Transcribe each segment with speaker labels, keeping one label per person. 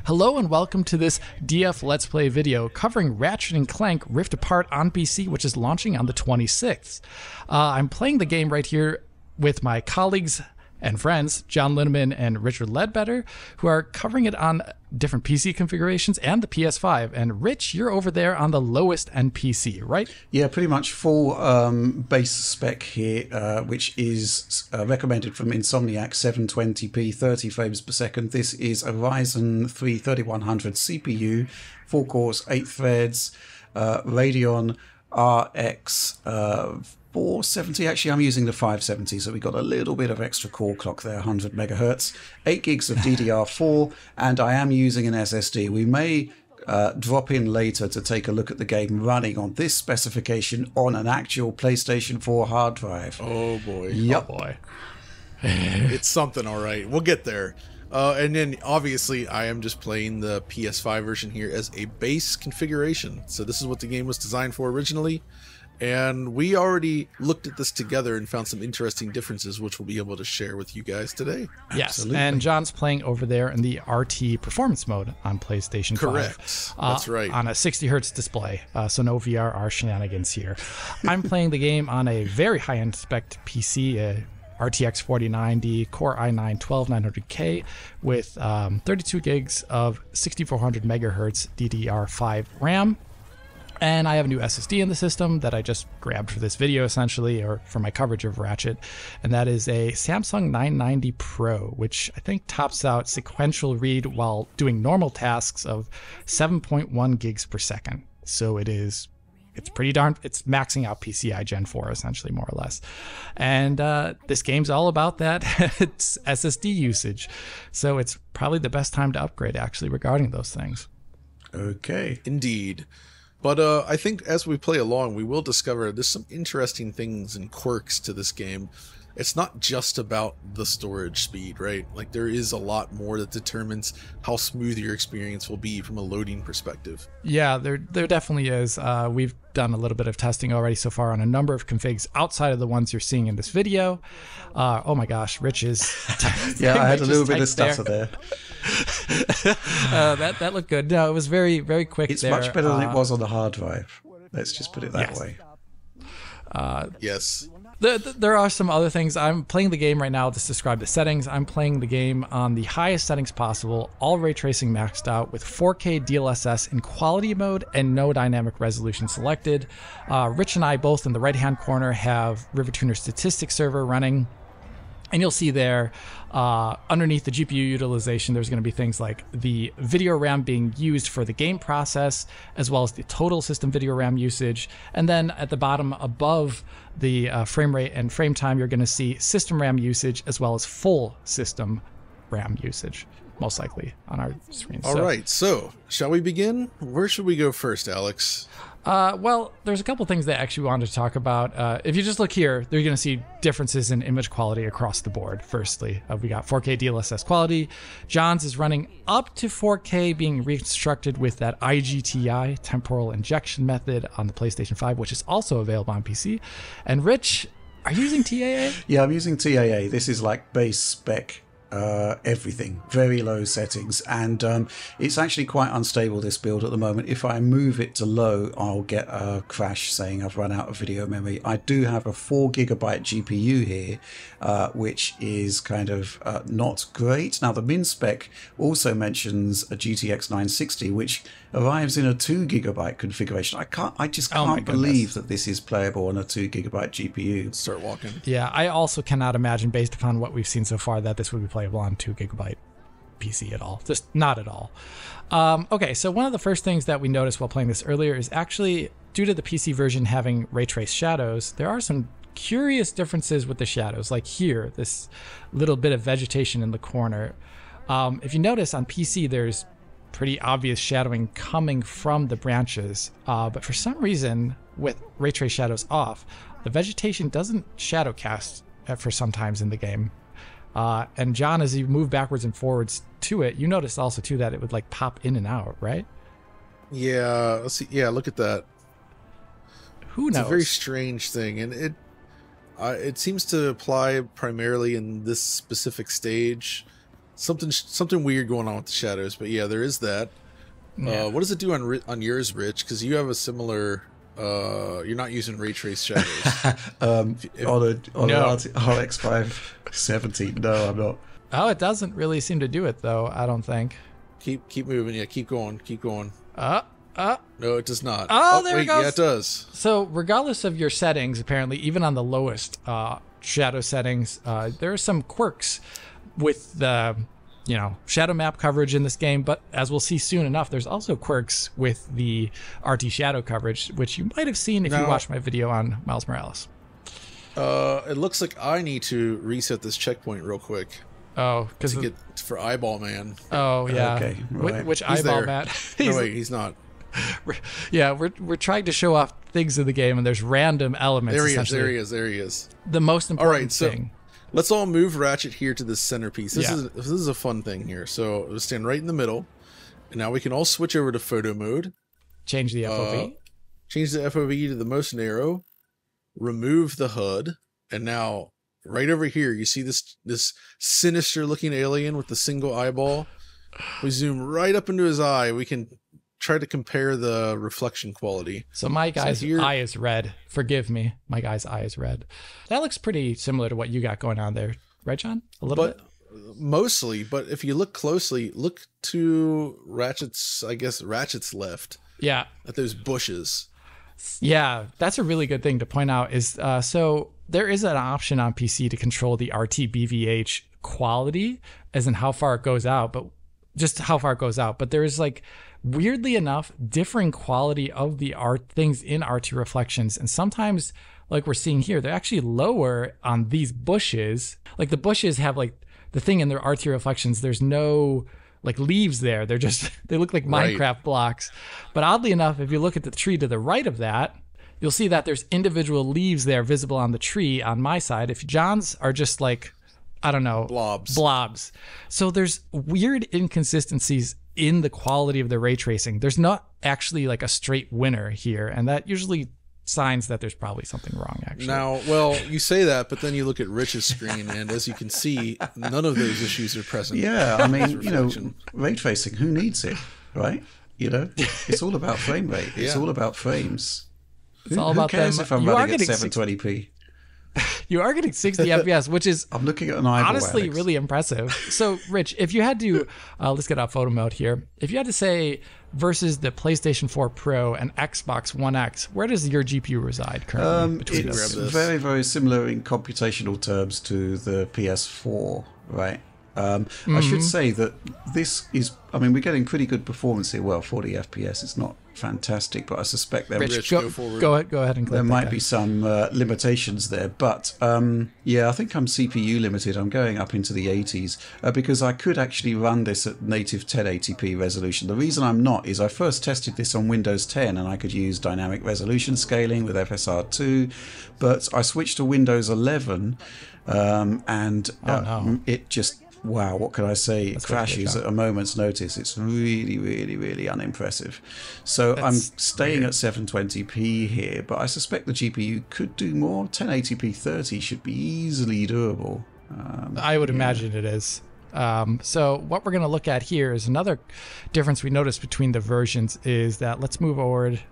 Speaker 1: Hello and welcome to this DF Let's Play video covering Ratchet and Clank Rift Apart on PC, which is launching on the 26th. I'm playing the game right here with my colleagues and friends, John Linneman and Richard Ledbetter, who are covering it on different PC configurations and the PS5. And Rich, you're over there on the lowest end PC, right?
Speaker 2: Yeah, pretty much full base spec here, which is recommended from Insomniac, 720p, 30 frames per second. This is a Ryzen 3 3100 CPU, 4 cores, 8 threads, Radeon RX 470. Actually, I'm using the 570, so we got a little bit of extra core clock there, 100 megahertz, 8 gigs of DDR4, and I am using an SSD. We may drop in later to take a look at the game running on this specification on an actual PlayStation 4 hard drive.
Speaker 3: Oh boy.
Speaker 2: Yep.
Speaker 3: Oh boy. It's something, all right. We'll get there. And then obviously I am just playing the PS5 version here as a base configuration. So this is what the game was designed for originally. And we already looked at this together and found some interesting differences, which we'll be able to share with you guys today.
Speaker 1: Yes,
Speaker 2: Absolutely. And
Speaker 1: John's playing over there in the RT performance mode on PlayStation 5.
Speaker 3: Correct. That's right.
Speaker 1: On a 60 hertz display, so no VRR shenanigans here. I'm playing the game on a very high-end spec PC, RTX 4090 Core i9 12900K with 32 gigs of 6400 megahertz DDR5 RAM. And I have a new SSD in the system that I just grabbed for this video, essentially, or for my coverage of Ratchet. And that is a Samsung 990 Pro, which I think tops out sequential read while doing normal tasks of 7.1 gigs per second. So it's pretty darn, it's maxing out PCI Gen 4, essentially, more or less. And this game's all about that it's SSD usage. So it's probably the best time to upgrade, actually, regarding those things.
Speaker 2: Okay.
Speaker 3: Indeed. But I think as we play along, we will discover there's some interesting things and quirks to this game. It's not just about the storage speed, right? Like, there is a lot more that determines how smooth your experience will be from a loading perspective.
Speaker 1: Yeah, there definitely is. We've done a little bit of testing already so far on a number of configs outside of the ones you're seeing in this video. Oh my gosh, Rich is...
Speaker 2: Yeah, I had a little bit of stutter there.
Speaker 1: That looked good. No, it was very, very quick.
Speaker 2: It's
Speaker 1: there.
Speaker 2: much better than it was on the hard drive. Let's just put it that way.
Speaker 3: Yes.
Speaker 1: There are some other things. I'm playing the game right now. I'll just describe the settings. I'm playing the game on the highest settings possible, all ray tracing maxed out with 4K DLSS in quality mode and no dynamic resolution selected. Rich and I both in the right-hand corner have RiverTuner Statistics Server running. And you'll see there, underneath the GPU utilization, there's going to be things like the video RAM being used for the game process, as well as the total system video RAM usage. And then at the bottom above the frame rate and frame time, you're going to see system RAM usage, as well as full system RAM usage, most likely on our screen.
Speaker 3: All right, so shall we begin? Where should we go first, Alex?
Speaker 1: Well, there's a couple things that I actually wanted to talk about. If you just look here, you're going to see differences in image quality across the board. Firstly, we got 4K DLSS quality. John's is running up to 4K, being reconstructed with that IGTI, temporal injection method, on the PlayStation 5, which is also available on PC. And Rich, are you using TAA?
Speaker 2: Yeah, I'm using TAA. This is like base spec. Everything, very low settings, and it's actually quite unstable, this build at the moment. If I move it to low, I'll get a crash saying I've run out of video memory. I do have a 4GB GPU here, which is kind of not great. Now the min spec also mentions a GTX 960, which arrives in a 2GB configuration. I just can't believe that this is playable on a 2GB GPU.
Speaker 3: Start walking.
Speaker 1: Yeah, I also cannot imagine, based upon what we've seen so far, that this would be playable on 2GB PC at all. Just not at all. Okay, so one of the first things that we noticed while playing this earlier is actually, due to the PC version having ray trace shadows, there are some curious differences with the shadows. Like here, this little bit of vegetation in the corner. If you notice on PC, there's pretty obvious shadowing coming from the branches, but for some reason, with ray trace shadows off, the vegetation doesn't shadow cast for sometimes in the game. And John, as you move backwards and forwards to it, you notice also too that it would like pop in and out, right?
Speaker 3: Yeah, let's see. Yeah, look at that.
Speaker 1: Who knows?
Speaker 3: It's a very strange thing, and it seems to apply primarily in this specific stage. something weird going on with the shadows. But yeah, there is that.
Speaker 1: Yeah.
Speaker 3: What does it do on yours, Rich? Because you have a similar. You're not using ray trace shadows.
Speaker 2: On RX 570. No, I'm not.
Speaker 1: Oh, it doesn't really seem to do it though. I don't think.
Speaker 3: Keep moving. Yeah, keep going. No, it does not.
Speaker 1: Oh, there it goes.
Speaker 3: Yeah, it does.
Speaker 1: So regardless of your settings, apparently, even on the lowest shadow settings, there are some quirks with the shadow map coverage in this game. But as we'll see soon enough, there's also quirks with the RT shadow coverage, which you might have seen if you watched my video on Miles Morales.
Speaker 3: It looks like I need to reset this checkpoint real quick.
Speaker 1: Oh, because
Speaker 3: for Eyeball Man.
Speaker 1: Oh yeah.
Speaker 2: Okay. Right.
Speaker 1: Which
Speaker 3: He's
Speaker 1: Eyeball
Speaker 3: there.
Speaker 1: Man?
Speaker 3: No, wait, he's not.
Speaker 1: Yeah, we're trying to show off things in the game, and there's random elements.
Speaker 3: There he is.
Speaker 1: The most important thing.
Speaker 3: Let's all move Ratchet here to this centerpiece. This
Speaker 1: Yeah.
Speaker 3: is a fun thing here. So we'll stand right in the middle, and now we can all switch over to photo mode.
Speaker 1: Change the FOV.
Speaker 3: Change the FOV to the most narrow. Remove the HUD, and now right over here you see this sinister looking alien with the single eyeball. We zoom right up into his eye. We can try to compare the reflection quality.
Speaker 1: So my guy's eye is red. Forgive me. My guy's eye is red. That looks pretty similar to what you got going on there. Right, John? A little bit?
Speaker 3: Mostly. But if you look closely, look to Ratchet's left.
Speaker 1: Yeah.
Speaker 3: At those bushes.
Speaker 1: Yeah, that's a really good thing to point out is so there is an option on PC to control the RT-BVH quality, as in how far it goes out, but just how far it goes out. But there is weirdly enough, differing quality of the art things in RT reflections. And sometimes, like we're seeing here, they're actually lower on these bushes. Like the bushes have the thing in their RT reflections, there's no leaves there. They're just, they look like Minecraft blocks. But oddly enough, if you look at the tree to the right of that, you'll see that there's individual leaves there visible on the tree on my side. If John's are just I don't know, blobs. So there's weird inconsistencies in the quality of the ray tracing. There's not actually a straight winner here, and that usually signs that there's probably something wrong, actually.
Speaker 3: Now, well, you say that, but then you look at Rich's screen, and as you can see, none of those issues are present.
Speaker 2: Yeah, I mean, ray tracing, who needs it, right? It's all about frame rate. It's all about frames.
Speaker 1: It's all about
Speaker 2: who cares
Speaker 1: them.
Speaker 2: if I'm running at 720p?
Speaker 1: You are getting 60 FPS, which is
Speaker 2: I'm looking at an eyeball,
Speaker 1: honestly
Speaker 2: Alex.
Speaker 1: really impressive. So, Rich, if you had to, let's get out photo mode here. If you had to say versus the PlayStation 4 Pro and Xbox One X, where does your GPU reside currently between
Speaker 2: It's
Speaker 1: those?
Speaker 2: very, very similar in computational terms to the PS4, right? I should say that this is, we're getting pretty good performance here. Well, 40 FPS is not fantastic, but I suspect there
Speaker 1: Rich, go ahead and click
Speaker 2: there might be some limitations there. But I think I'm CPU limited. I'm going up into the 80s because I could actually run this at native 1080p resolution. The reason I'm not is I first tested this on Windows 10 and I could use dynamic resolution scaling with FSR2, but I switched to Windows 11 and it just... Wow, what can I say? It crashes at a moment's notice. It's really, really, really unimpressive. So I'm staying at 720p here, but I suspect the GPU could do more. 1080p 30 should be easily doable.
Speaker 1: I would imagine it is. So what we're going to look at here is another difference we noticed between the versions is that let's move forward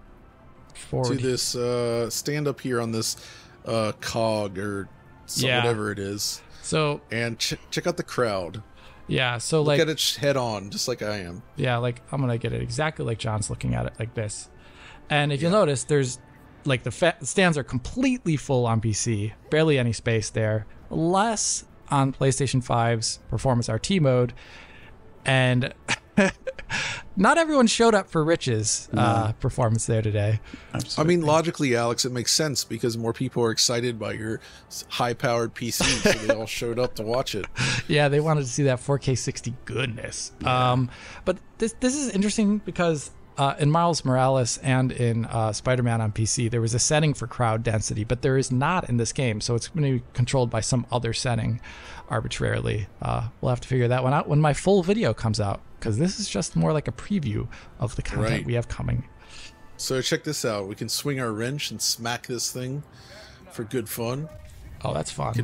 Speaker 3: to this stand up here on this cog or whatever it is.
Speaker 1: So
Speaker 3: and check out the crowd.
Speaker 1: Yeah, so
Speaker 3: look at it head on, just like I am.
Speaker 1: Yeah, I'm gonna get it exactly like John's looking at it, like this. And if you'll notice, there's the stands are completely full on PC, barely any space there, less on PlayStation 5's Performance RT mode, and not everyone showed up for Rich's performance there today.
Speaker 2: Absolutely.
Speaker 3: Logically, Alex, it makes sense because more people are excited by your high-powered PC, so they all showed up to watch it.
Speaker 1: Yeah, they wanted to see that 4K 60 goodness. Yeah. But this is interesting because in Miles Morales and in Spider-Man on PC, there was a setting for crowd density, but there is not in this game, so it's going to be controlled by some other setting arbitrarily. We'll have to figure that one out when my full video comes out, because this is just more like a preview of the content we have coming.
Speaker 3: So check this out. We can swing our wrench and smack this thing for good fun.
Speaker 1: Oh, that's fun.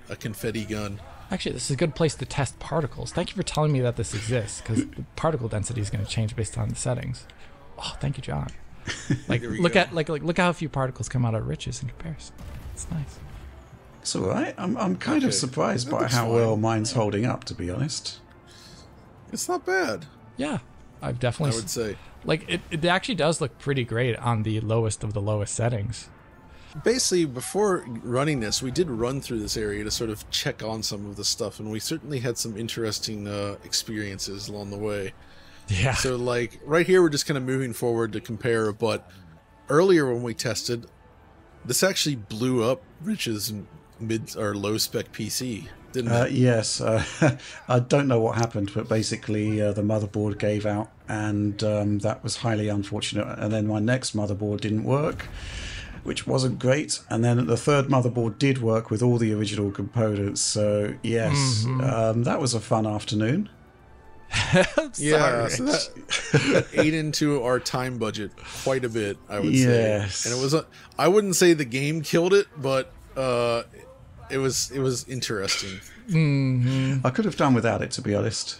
Speaker 3: A confetti gun.
Speaker 1: Actually, this is a good place to test particles. Thank you for telling me that this exists, because the particle density is going to change based on the settings. Oh, thank you, John. Like, look at how few particles come out of Riches in comparison. It's nice.
Speaker 2: It's all right. I'm kind of surprised by how well mine's holding up, to be honest.
Speaker 3: It's not bad.
Speaker 1: Yeah, I've definitely.
Speaker 3: I would say.
Speaker 1: Like, it actually does look pretty great on the lowest of the lowest settings.
Speaker 3: Basically, before running this, we did run through this area to sort of check on some of the stuff, and we certainly had some interesting experiences along the way.
Speaker 1: Yeah.
Speaker 3: So, like, right here, we're just kind of moving forward to compare, but earlier when we tested, this actually blew up Rich's mid or low spec PC, didn't it?
Speaker 2: Yes. I don't know what happened, but basically the motherboard gave out, and that was highly unfortunate. And then my next motherboard didn't work, which wasn't great. And then the third motherboard did work with all the original components. So, yes, that was a fun afternoon.
Speaker 3: Yeah, so that ate into our time budget quite a bit, I would say. And it was I wouldn't say the game killed it, but it was interesting.
Speaker 2: I could have done without it, to be honest.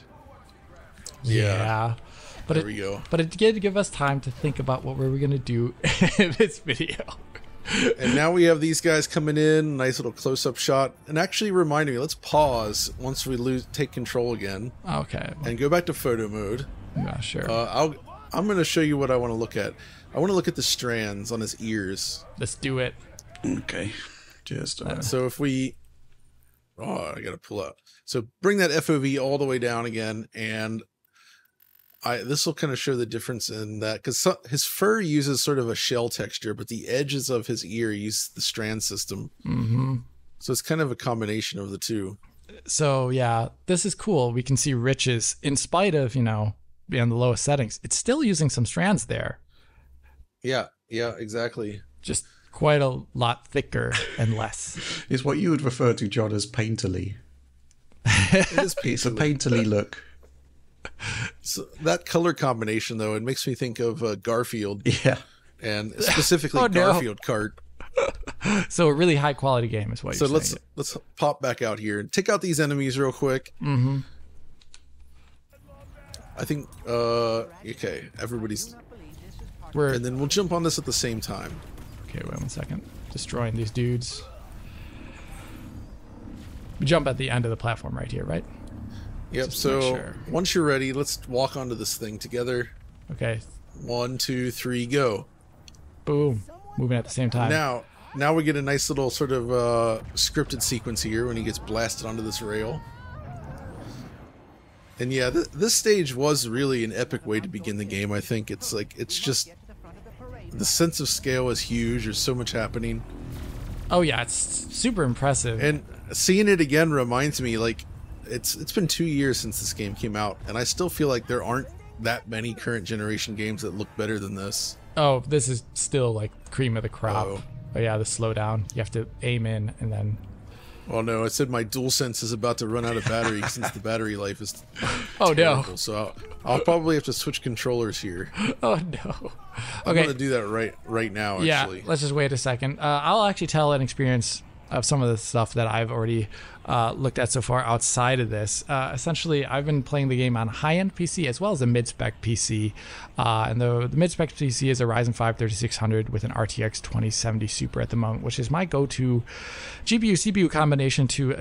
Speaker 1: Yeah. But
Speaker 3: there we go.
Speaker 1: But it did give us time to think about what we were going to do in this video.
Speaker 3: And now we have these guys coming in, nice little close-up shot. And actually reminding me, let's pause once we take control again.
Speaker 1: Okay.
Speaker 3: And go back to photo mode.
Speaker 1: Yeah, sure.
Speaker 3: I'm going to show you what I want to look at. I want to look at the strands on his ears.
Speaker 1: Let's do it.
Speaker 2: Okay. Just
Speaker 3: so if we... Oh, I got to pull out. So bring that FOV all the way down again, and this will kind of show the difference in that, because his fur uses sort of a shell texture, but the edges of his ear use the strand system. So it's kind of a combination of the two.
Speaker 1: So yeah, this is cool. We can see Riches, in spite of, being on the lowest settings, it's still using some strands there.
Speaker 3: Yeah, exactly.
Speaker 1: Just quite a lot thicker and less.
Speaker 2: It's what you would refer to, John, as painterly.
Speaker 3: It is painterly.
Speaker 2: It's a painterly look.
Speaker 3: So that color combination, though, it makes me think of Garfield.
Speaker 2: Yeah.
Speaker 3: And specifically Garfield Kart.
Speaker 1: So a really high quality game is what you're saying.
Speaker 3: So let's pop back out here and take out these enemies real quick. I think okay, everybody's and then we'll jump on this at the same time.
Speaker 1: Okay, wait 1 second. Destroying these dudes. We jump at the end of the platform right here, right?
Speaker 3: Yep, so once you're ready, let's walk onto this thing together.
Speaker 1: Okay.
Speaker 3: 1, 2, 3, go.
Speaker 1: Boom. Moving at the same time.
Speaker 3: Now we get a nice little sort of scripted sequence here when he gets blasted onto this rail. And yeah, this stage was really an epic way to begin the game. I think it's just the sense of scale is huge. There's so much happening.
Speaker 1: Oh yeah, it's super impressive.
Speaker 3: And seeing it again reminds me, like, it's been 2 years since this game came out, and I still feel like there aren't that many current generation games that look better than this.
Speaker 1: Oh, this is still like cream of the crop. But yeah, the slowdown. You have to aim in and then...
Speaker 3: Oh no, I said my DualSense is about to run out of battery since the battery life is
Speaker 1: terrible.
Speaker 3: No. So I'll probably have to switch controllers here.
Speaker 1: Oh no.
Speaker 3: I'm going to do that right now, actually.
Speaker 1: Yeah, let's just wait a second. I'll actually tell an experience of some of the stuff that I've already looked at so far outside of this. Essentially, I've been playing the game on high-end PC as well as a mid-spec PC. And the mid-spec PC is a Ryzen 5 3600 with an RTX 2070 Super at the moment, which is my go-to GPU-CPU combination to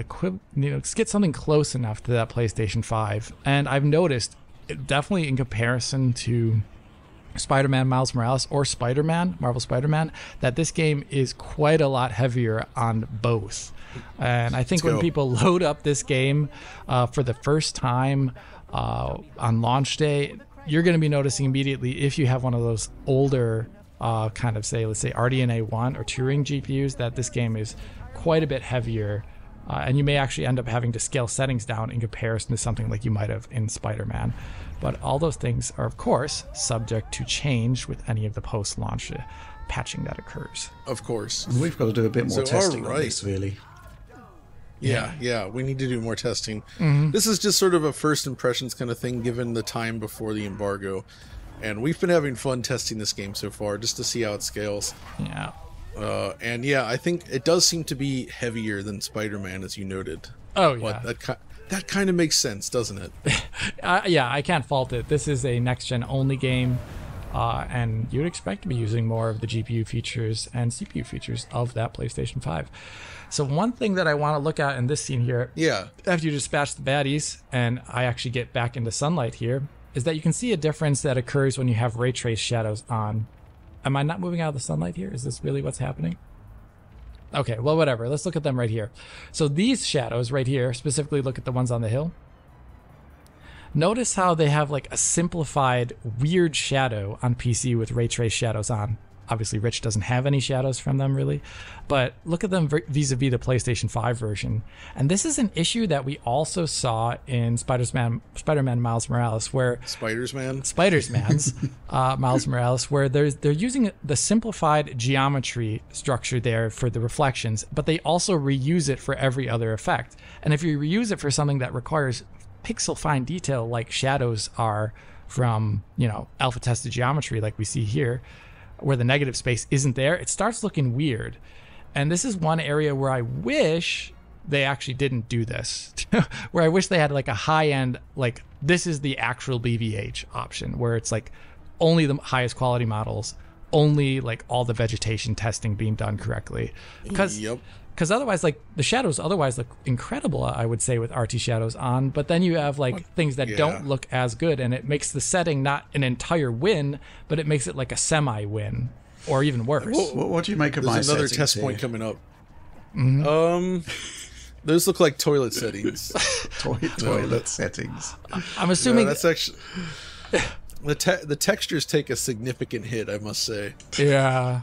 Speaker 1: get something close enough to that PlayStation 5. And I've noticed, definitely in comparison to Spider-Man Miles Morales or Marvel Spider-Man, that this game is quite a lot heavier on both. And I think when people load up this game for the first time on launch day, you're going to be noticing immediately, if you have one of those older let's say RDNA 1 or Turing GPUs, that this game is quite a bit heavier. And you may actually end up having to scale settings down in comparison to something like you might have in Spider-Man. But all those things are, of course, subject to change with any of the post-launch patching that occurs.
Speaker 3: Of course.
Speaker 2: We've got to do a bit more testing on this, really.
Speaker 3: Yeah, we need to do more testing. This is just sort of a first impressions kind of thing, given the time before the embargo. And we've been having fun testing this game so far, just to see how it scales.
Speaker 1: Yeah.
Speaker 3: And yeah, I think it does seem to be heavier than Spider-Man, as you noted.
Speaker 1: Oh
Speaker 3: What,
Speaker 1: yeah,
Speaker 3: that kind of makes sense, doesn't it?
Speaker 1: yeah. I can't fault it. This is a next gen only game, and you'd expect to be using more of the GPU features and CPU features of that PlayStation 5. So one thing that I want to look at in this scene here,
Speaker 3: Yeah.
Speaker 1: after you dispatch the baddies and I actually get back into sunlight here, is that you can see a difference that occurs when you have ray trace shadows on. Am I not moving out of the sunlight here? Is this really what's happening? Okay, well, whatever. Let's look at them right here. So these shadows right here, specifically look at the ones on the hill. Notice how they have like a simplified weird shadow on PC with ray trace shadows on. Obviously, Rich doesn't have any shadows from them, really. But look at them vis-a-vis the PlayStation 5 version. And this is an issue that we also saw in Spider-Man Miles Morales, where... Spider-Man's Miles Morales, where they're using the simplified geometry structure there for the reflections, but they also reuse it for every other effect. And if you reuse it for something that requires pixel-fine detail like shadows are from, alpha-tested geometry like we see here, where the negative space isn't there, it starts looking weird. And this is one area where I wish they actually didn't do this, where I wish they had like a high-end, like this is the actual BVH option, where it's like only the highest quality models, only like all the vegetation testing being done correctly. Because otherwise, like the shadows otherwise look incredible, I would say, with RT shadows on. But then you have like things that don't look as good, and it makes the setting not an entire win, but it makes it like a semi-win, or even worse.
Speaker 2: What do you make of my
Speaker 3: settings? There's another test point coming up. Mm-hmm. Those look like toilet settings.
Speaker 2: Toilet settings.
Speaker 1: I'm assuming
Speaker 3: that's actually the textures take a significant hit, I must say.
Speaker 1: Yeah.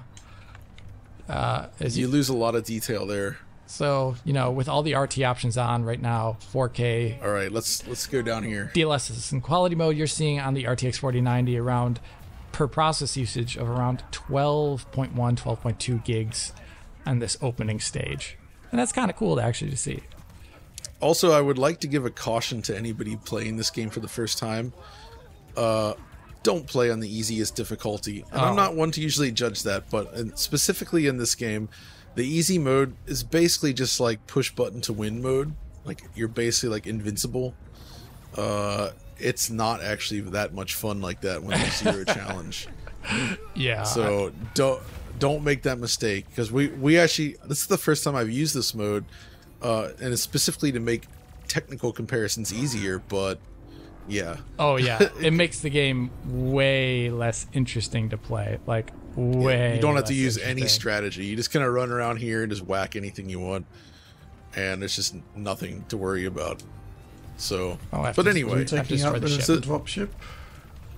Speaker 3: You lose a lot of detail there.
Speaker 1: So, with all the RT options on right now, 4K.
Speaker 3: All right, let's go down here.
Speaker 1: DLSS in quality mode, you're seeing on the RTX 4090 around per process usage of around 12.1, 12.2 gigs on this opening stage. And that's kind of cool to see.
Speaker 3: Also, I would like to give a caution to anybody playing this game for the first time. Don't play on the easiest difficulty. And I'm not one to usually judge that, but specifically in this game, the easy mode is basically just like push button to win mode. Like you're basically like invincible. It's not actually that much fun like that when there's zero challenge.
Speaker 1: Yeah.
Speaker 3: So don't make that mistake, because we actually, this is the first time I've used this mode, and it's specifically to make technical comparisons easier, but yeah.
Speaker 1: Oh yeah, it makes the game way less interesting to play. Like way.
Speaker 3: You don't have to use any strategy. You just kind of run around here and just whack anything you want, and there's just nothing to worry about. So, but anyway,
Speaker 2: taking out the dropship.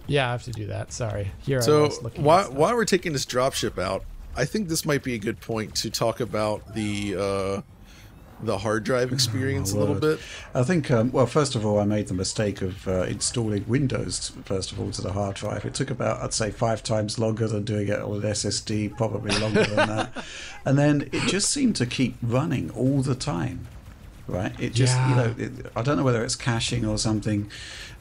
Speaker 1: Yeah, I have to do that. Sorry. Here.
Speaker 3: So while we're taking this dropship out, I think this might be a good point to talk about the hard drive experience a little bit.
Speaker 2: I think, well, first of all, I made the mistake of installing Windows, first of all, to the hard drive. It took about, I'd say, 5 times longer than doing it on an SSD, probably longer than that. And then it just seemed to keep running all the time, right? It just, I don't know whether it's caching or something.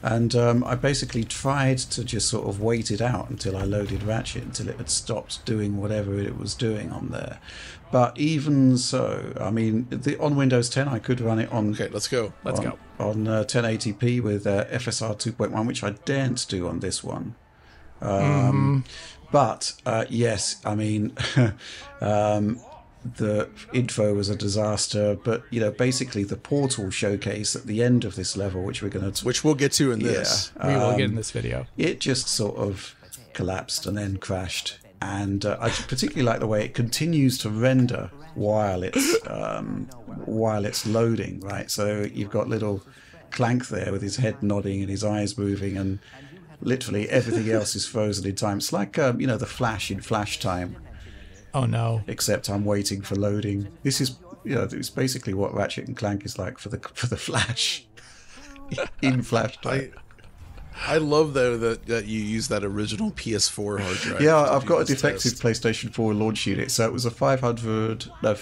Speaker 2: And I basically tried to just sort of wait it out until I loaded Ratchet, until it had stopped doing whatever it was doing on there. But even so, I mean, on Windows 10, I could run it on...
Speaker 3: Okay, let's go.
Speaker 2: On 1080p with FSR 2.1, which I daren't do on this one. But, yes, I mean... the intro was a disaster, but basically the portal showcase at the end of this level, which
Speaker 3: we'll get to in this.
Speaker 1: We will get in this video.
Speaker 2: It just sort of collapsed and then crashed, and I particularly like the way it continues to render while it's loading. Right, so you've got little Clank there with his head nodding and his eyes moving, and literally everything else is frozen in time. It's like the Flash in Flash time.
Speaker 1: Oh no!
Speaker 2: Except I'm waiting for loading. This is, it's basically what Ratchet and Clank is like for the Flash in Flash time.
Speaker 3: I love though that you use that original PS4 hard drive.
Speaker 2: Yeah, I've got a defective PlayStation 4 launch unit, so it was a 5,400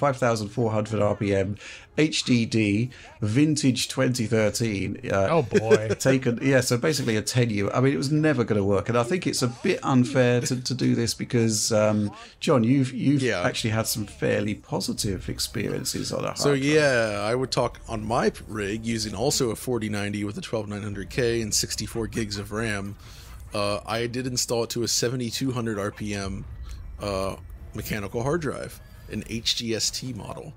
Speaker 2: RPM HDD, vintage 2013.
Speaker 1: Oh boy.
Speaker 2: Taken, yeah, so basically a 10-year. I mean, it was never going to work. And I think it's a bit unfair to do this because, John, you've actually had some fairly positive experiences on a hard drive.
Speaker 3: Yeah, I would talk on my rig using also a 4090 with a 12900K and 64 gigs of RAM. I did install it to a 7200 RPM mechanical hard drive, an HGST model,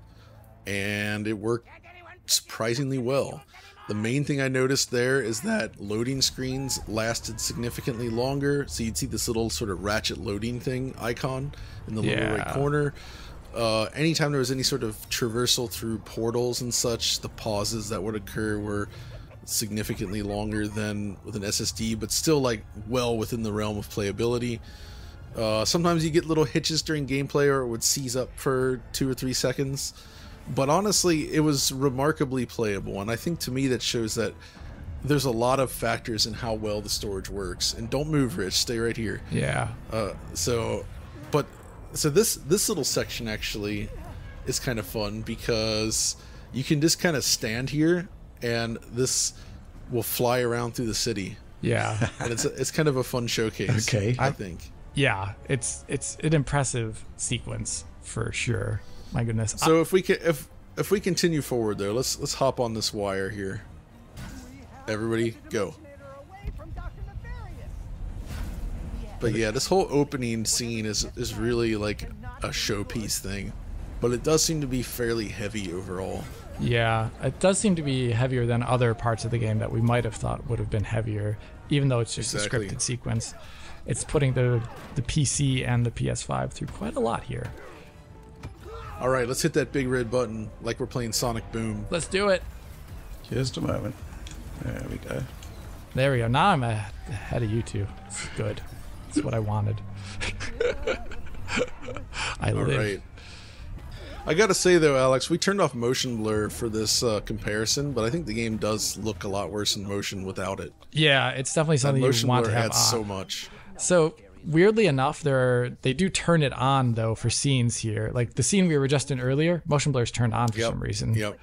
Speaker 3: and it worked surprisingly well. The main thing I noticed there is that loading screens lasted significantly longer, so you'd see this little sort of ratchet loading thing icon in the lower right corner. Anytime there was any sort of traversal through portals and such, the pauses that would occur were significantly longer than with an SSD, but still like well within the realm of playability. Sometimes you get little hitches during gameplay, or it would seize up for 2 or 3 seconds, but honestly it was remarkably playable, and I think to me that shows that there's a lot of factors in how well the storage works. And don't move, Rich, stay right here. So this little section actually is kind of fun because you can just kind of stand here and this will fly around through the city.
Speaker 1: Yeah.
Speaker 3: And it's kind of a fun showcase.
Speaker 2: Okay.
Speaker 3: I think.
Speaker 1: Yeah, it's an impressive sequence for sure. My goodness.
Speaker 3: So if we continue forward though, let's hop on this wire here. Everybody go. But yeah, this whole opening scene is really like a showpiece thing, but it does seem to be fairly heavy overall.
Speaker 1: Yeah, it does seem to be heavier than other parts of the game that we might have thought would have been heavier, even though it's just a scripted sequence. It's putting the PC and the PS5 through quite a lot here.
Speaker 3: All right, let's hit that big red button like we're playing Sonic Boom.
Speaker 1: Let's do it.
Speaker 2: Just a moment. There we go.
Speaker 1: There we go. Now I'm ahead of you two. It's good. It's what I wanted.
Speaker 3: All right. I gotta say though, Alex, we turned off motion blur for this comparison, but I think the game does look a lot worse in motion without it.
Speaker 1: Yeah, it's definitely something you want to have
Speaker 3: adds
Speaker 1: on.
Speaker 3: so much.
Speaker 1: So weirdly enough, they do turn it on though for scenes here. Like the scene we were just in earlier, motion blur is turned on for some reason.
Speaker 3: Yep.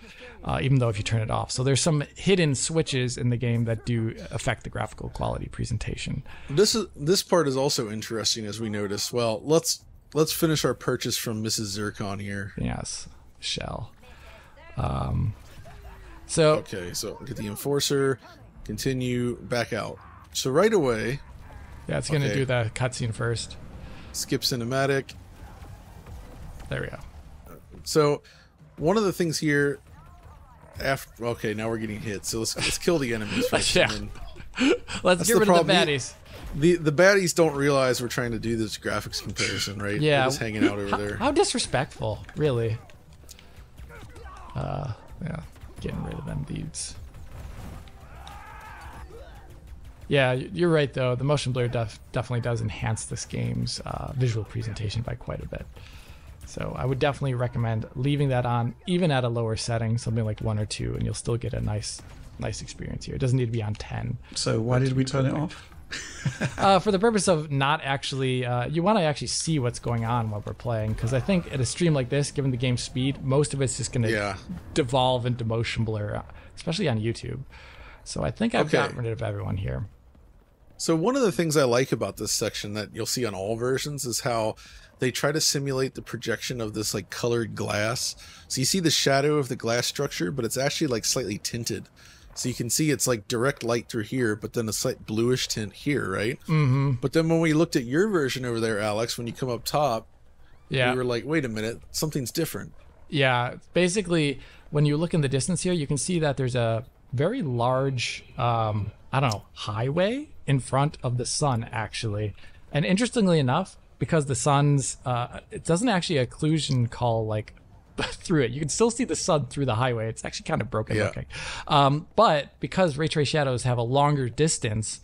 Speaker 1: Even though if you turn it off, so there's some hidden switches in the game that do affect the graphical quality presentation.
Speaker 3: This part is also interesting, as we noticed. Well, let's finish our purchase from Mrs. Zircon here.
Speaker 1: Yes, Shell.
Speaker 3: Okay, so get the enforcer, continue, back out. So right away.
Speaker 1: Yeah, it's gonna do the cutscene first.
Speaker 3: Skip cinematic.
Speaker 1: There we go.
Speaker 3: So one of the things here. Okay, now we're getting hit. So let's kill the enemies first.
Speaker 1: Yeah. Let's get rid of the baddies.
Speaker 3: The baddies don't realize we're trying to do this graphics comparison, right?
Speaker 1: Yeah.
Speaker 3: They're just hanging out over there.
Speaker 1: How disrespectful, really. Yeah, getting rid of them dudes. Yeah, you're right though. The motion blur definitely does enhance this game's visual presentation by quite a bit. So I would definitely recommend leaving that on, even at a lower setting, something like 1 or 2, and you'll still get a nice experience here. It doesn't need to be on 10.
Speaker 2: So why did we turn it off?
Speaker 1: For the purpose of not actually, you want to actually see what's going on while we're playing, because I think at a stream like this, given the game's speed, most of it's just going to devolve into motion blur, especially on YouTube. So I think I've gotten rid of everyone here.
Speaker 3: So one of the things I like about this section that you'll see on all versions is how they try to simulate the projection of this like colored glass. So you see the shadow of the glass structure, but it's actually like slightly tinted. So you can see it's like direct light through here, but then a slight bluish tint here, right?
Speaker 1: Mm-hmm.
Speaker 3: But then when we looked at your version over there, Alex, when you come up top, we were like, wait a minute, something's different.
Speaker 1: Yeah, basically, when you look in the distance here, you can see that there's a very large, highway in front of the sun, actually. And interestingly enough, because the sun's, it doesn't actually occlusion call like through it. You can still see the sun through the highway. It's actually kind of broken looking. But because ray trace shadows have a longer distance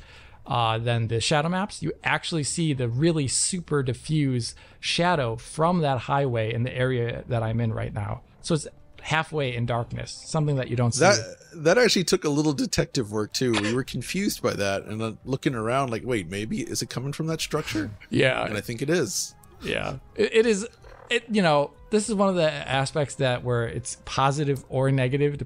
Speaker 1: than the shadow maps, you actually see the really super diffuse shadow from that highway in the area that I'm in right now. So it's halfway in darkness, something that you don't see.
Speaker 3: That actually took a little detective work too. We were confused by that and looking around like, wait, maybe is it coming from that structure?
Speaker 1: Yeah.
Speaker 3: And I think it is.
Speaker 1: Yeah. It is this is one of the aspects that where it's positive or negative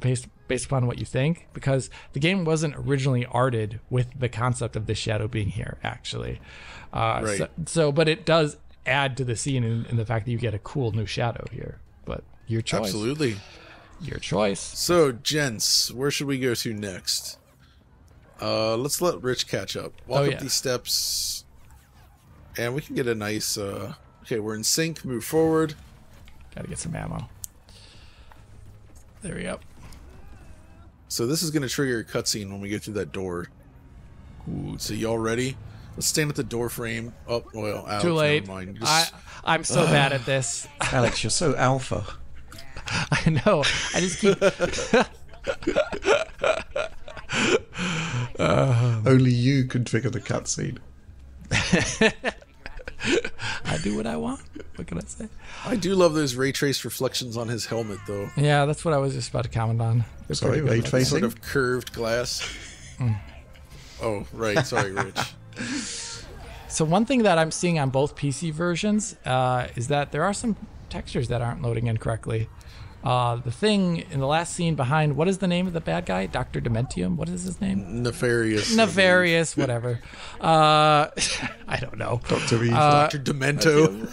Speaker 1: based upon what you think, because the game wasn't originally arted with the concept of the shadow being here, actually.
Speaker 3: Right.
Speaker 1: But it does add to the scene in the fact that you get a cool new shadow here. But your choice.
Speaker 3: Absolutely.
Speaker 1: Your choice.
Speaker 3: So, gents, where should we go to next? Let's let Rich catch up. Walk up these steps, and we can get a nice... okay, we're in sync. Move forward.
Speaker 1: Gotta get some ammo. There we go.
Speaker 3: So this is going to trigger a cutscene when we get through that door. Ooh, so y'all ready? Let's stand at the door frame. Oh, well, Alex,
Speaker 1: too late.
Speaker 3: Never mind.
Speaker 1: I'm so bad at this.
Speaker 2: Alex, you're so alpha.
Speaker 1: I know. I just keep...
Speaker 2: Only you can trigger the cutscene.
Speaker 1: I do what I want. What can I say?
Speaker 3: I do love those ray trace reflections on his helmet, though.
Speaker 1: Yeah, that's what I was just about to comment on.
Speaker 2: Sorry, ray tracing?
Speaker 3: Sort of curved glass. Oh, right. Sorry, Rich.
Speaker 1: So one thing that I'm seeing on both PC versions is that there are some textures that aren't loading in correctly. The thing in the last scene behind, what is the name of the bad guy? Dr. Dementium? What is his name?
Speaker 3: Nefarious.
Speaker 1: Whatever. I don't know.
Speaker 2: Dr. Evil.
Speaker 3: Dr. Demento.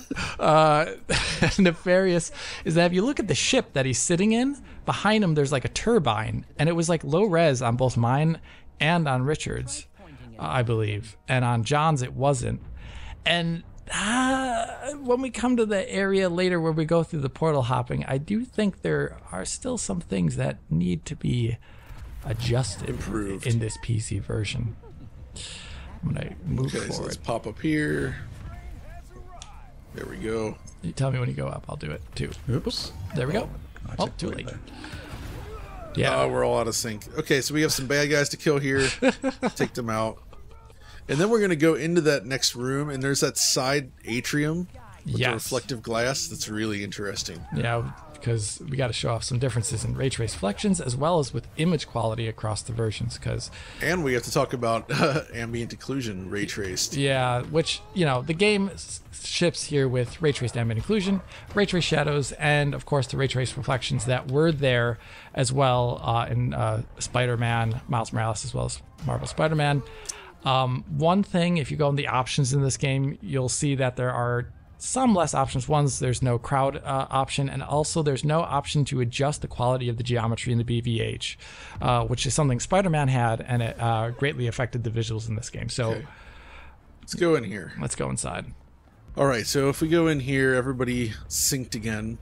Speaker 1: Nefarious is that if you look at the ship that he's sitting in, behind him there's like a turbine, and it was like low res on both mine and on Richard's, I believe. And on John's it wasn't. And when we come to the area later where we go through the portal hopping, I do think there are still some things that need to be adjusted,
Speaker 3: improved
Speaker 1: in this PC version. I'm gonna move forward.
Speaker 3: So let's pop up here. There we go.
Speaker 1: You tell me when you go up, I'll do it too.
Speaker 2: Oops.
Speaker 1: There we go. Oh, too late.
Speaker 3: Yeah, we're all out of sync. Okay, so we have some bad guys to kill here. Take them out. And then we're going to go into that next room, and there's that side atrium with the reflective glass. That's really interesting.
Speaker 1: Yeah, because we got to show off some differences in ray trace reflections as well as with image quality across the versions.
Speaker 3: And we have to talk about ambient occlusion ray traced.
Speaker 1: Yeah, which, the game ships here with ray traced ambient occlusion, ray trace shadows, and of course the ray trace reflections that were there as well in Spider-Man, Miles Morales, as well as Marvel Spider-Man. One thing, if you go in the options in this game, you'll see that there are some less options. One's there's no crowd option, and also there's no option to adjust the quality of the geometry in the BVH, which is something Spider-Man had, and it greatly affected the visuals in this game. So
Speaker 3: let's go in here.
Speaker 1: Let's go inside.
Speaker 3: All right, so if we go in here, everybody synced again.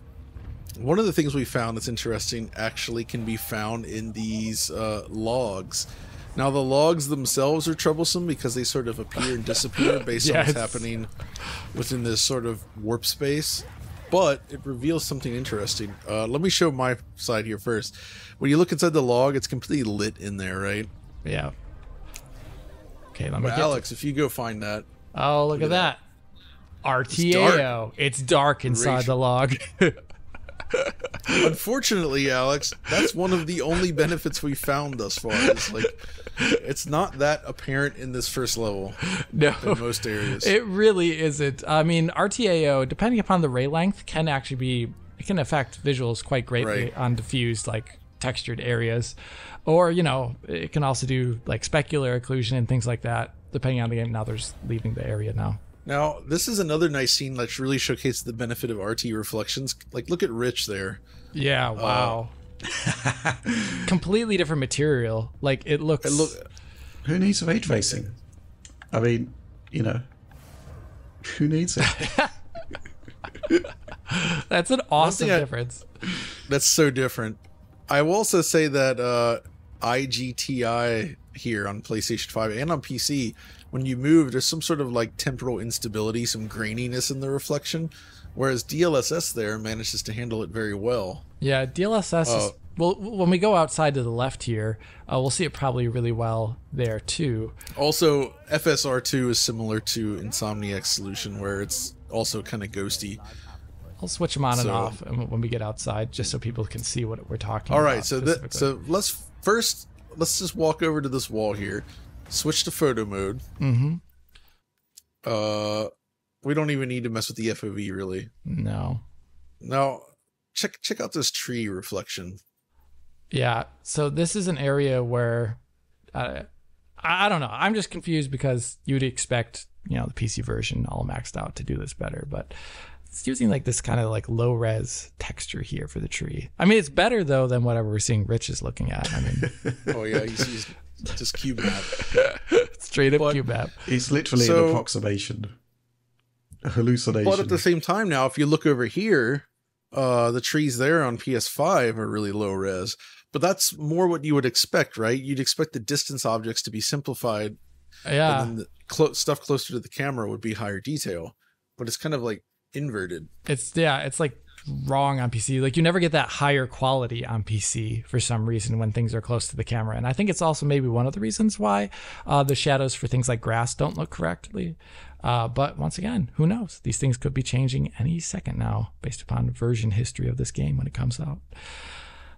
Speaker 3: One of the things we found that's interesting actually can be found in these logs. Now, the logs themselves are troublesome because they sort of appear and disappear based on what's happening within this sort of warp space. But it reveals something interesting. Let me show my side here first. When you look inside the log, it's completely lit in there, right?
Speaker 1: Yeah. Okay, let me get
Speaker 3: Alex, if you go find that.
Speaker 1: Oh, look at that. RTAO. It's dark inside the log.
Speaker 3: Unfortunately, Alex, that's one of the only benefits we found thus far. It's not that apparent in this first level.
Speaker 1: No,
Speaker 3: in most areas,
Speaker 1: it really isn't. I mean, RTAO, depending upon the ray length, can actually be, it can affect visuals quite greatly on diffused, like textured areas, or it can also do like specular occlusion and things like that. Depending on the game, now there's leaving the area now.
Speaker 3: Now, this is another nice scene that really showcases the benefit of RT reflections. Like, look at Rich there.
Speaker 1: Yeah, wow. Completely different material. Like, it looks...
Speaker 2: Who needs ray tracing? I mean, who needs it?
Speaker 1: That's an awesome difference.
Speaker 3: That's so different. I will also say that IGTI here on PlayStation 5 and on PC, when you move, there's some sort of like temporal instability, some graininess in the reflection, whereas DLSS there manages to handle it very well.
Speaker 1: Yeah, DLSS is... Well, when we go outside to the left here, we'll see it probably really well there too.
Speaker 3: Also, FSR2 is similar to Insomniac's solution, where it's also kind of ghosty.
Speaker 1: I'll switch them on and off when we get outside, just so people can see what we're talking about.
Speaker 3: All right, so let's just walk over to this wall here, switch to photo mode.
Speaker 1: Mm-hmm.
Speaker 3: We don't even need to mess with the FOV, really.
Speaker 1: No.
Speaker 3: Now, check out this tree reflection.
Speaker 1: Yeah. So this is an area where I don't know. I'm just confused because you'd expect, you know, the PC version all maxed out to do this better, but it's using like this kind of like low res texture here for the tree. I mean, it's better though than whatever we're seeing Rich is looking at. I mean,
Speaker 3: oh yeah, he's just cube map.
Speaker 1: Straight up cube map.
Speaker 2: It's literally an approximation, a hallucination.
Speaker 3: But at the same time, now if you look over here, the trees there on PS5 are really low res. But that's more what you would expect, right? You'd expect the distance objects to be simplified.
Speaker 1: Yeah.
Speaker 3: And then the stuff closer to the camera would be higher detail. But it's kind of like inverted.
Speaker 1: It's like wrong on PC. Like you never get that higher quality on PC for some reason when things are close to the camera. And I think it's also maybe one of the reasons why the shadows for things like grass don't look correctly. But once again, who knows? These things could be changing any second now based upon version history of this game when it comes out.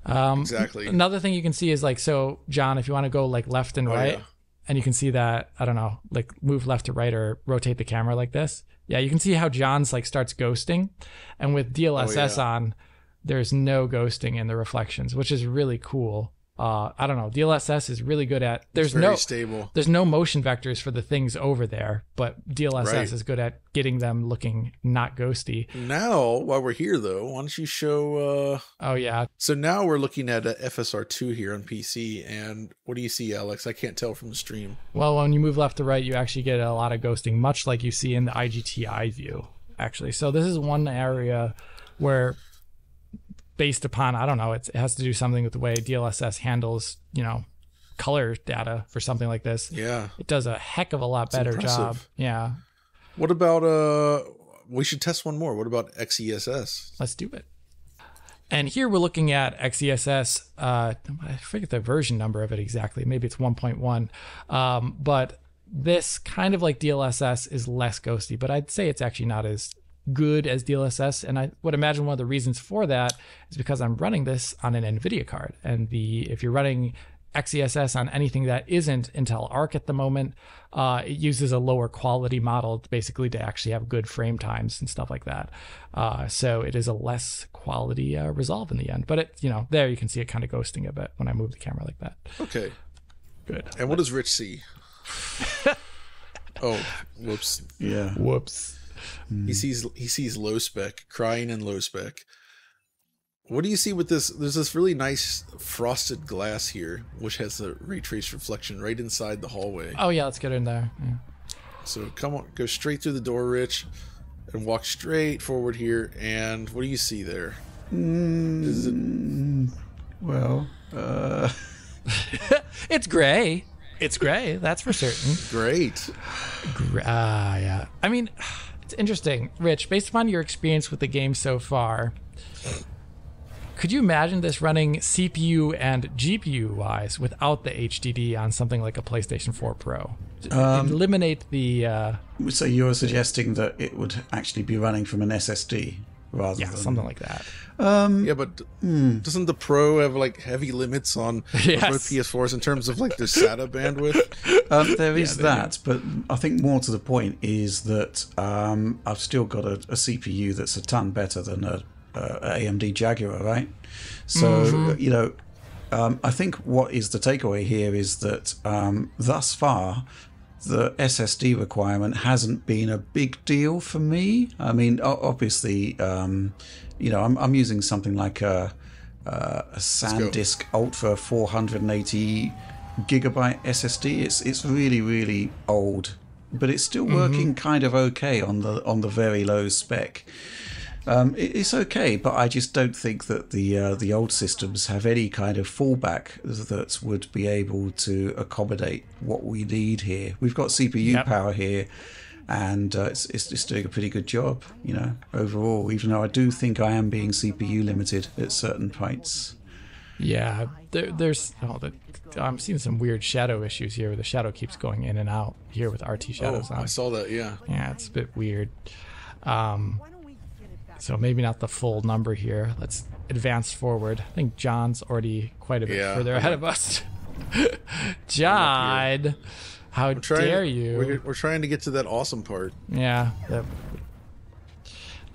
Speaker 3: Exactly.
Speaker 1: Another thing you can see is like, so John, if you want to go like left and right, and you can see that, I don't know, like move left to right or rotate the camera like this. Yeah, you can see how John's like starts ghosting, and with DLSS on, there's no ghosting in the reflections, which is really cool. I don't know. DLSS is really good at. There's
Speaker 3: very stable.
Speaker 1: There's no motion vectors for the things over there, but DLSS is good at getting them looking not ghosty.
Speaker 3: Now, while we're here though, why don't you show?
Speaker 1: Oh yeah.
Speaker 3: So now we're looking at a FSR2 here on PC, and what do you see, Alex? I can't tell from the stream.
Speaker 1: Well, when you move left to right, you actually get a lot of ghosting, much like you see in the IGTI view, actually. So this is one area where, based upon, I don't know, it has to do something with the way DLSS handles, you know, color data for something like this.
Speaker 3: Yeah.
Speaker 1: It does a heck of a lot better job. Yeah.
Speaker 3: What about, we should test one more. What about XESS?
Speaker 1: Let's do it. And here we're looking at XESS. I forget the version number of it exactly. Maybe it's 1.1. But this, kind of like DLSS, is less ghosty, but I'd say it's actually not as good as DLSS, and I would imagine one of the reasons for that is because I'm running this on an NVIDIA card, and if you're running XESS on anything that isn't Intel Arc at the moment, it uses a lower quality model basically to actually have good frame times and stuff like that. So it is a less quality resolve in the end, but it, you know, there you can see it kind of ghosting a bit when I move the camera like that.
Speaker 3: Okay,
Speaker 1: good.
Speaker 3: And what does Rich see? Oh, whoops.
Speaker 2: Yeah,
Speaker 1: whoops.
Speaker 3: He sees low spec, crying in low spec. What do you see with this? There's this really nice frosted glass here, which has a ray trace reflection right inside the hallway.
Speaker 1: Oh yeah, let's get in there. Yeah.
Speaker 3: So come on, go straight through the door, Rich, and walk straight forward here. And what do you see there?
Speaker 2: Well,
Speaker 1: it's gray. It's gray, that's for certain.
Speaker 3: Great.
Speaker 1: Yeah. I mean, it's interesting. Rich, based upon your experience with the game so far, could you imagine this running CPU and GPU wise without the HDD on something like a PlayStation 4 Pro? Eliminate the...
Speaker 2: So you're suggesting that it would actually be running from an SSD rather than...
Speaker 1: something like that.
Speaker 3: Yeah, but doesn't the Pro have like heavy limits on both PS4s in terms of like the SATA bandwidth?
Speaker 2: There is that, but I think more to the point is that I've still got a CPU that's a ton better than a AMD Jaguar, right? So, you know, I think what is the takeaway here is that thus far, the SSD requirement hasn't been a big deal for me. I mean, obviously, you know, I'm using something like a SanDisk Ultra 480 gigabyte SSD. It's really, really old, but it's still working kind of okay on the very low spec. It's okay, but I just don't think that the old systems have any kind of fallback that would be able to accommodate what we need here. We've got CPU power here, and it's doing a pretty good job, you know, overall, even though I do think I am being CPU limited at certain points.
Speaker 1: Yeah, I'm seeing some weird shadow issues here where the shadow keeps going in and out here with RT shadows on.
Speaker 3: I saw that, yeah.
Speaker 1: Yeah, it's a bit weird. So maybe not the full number here. Let's advance forward. I think John's already quite a bit further ahead of us. John, how dare you?
Speaker 3: We're trying to get to that awesome part.
Speaker 1: Yeah. There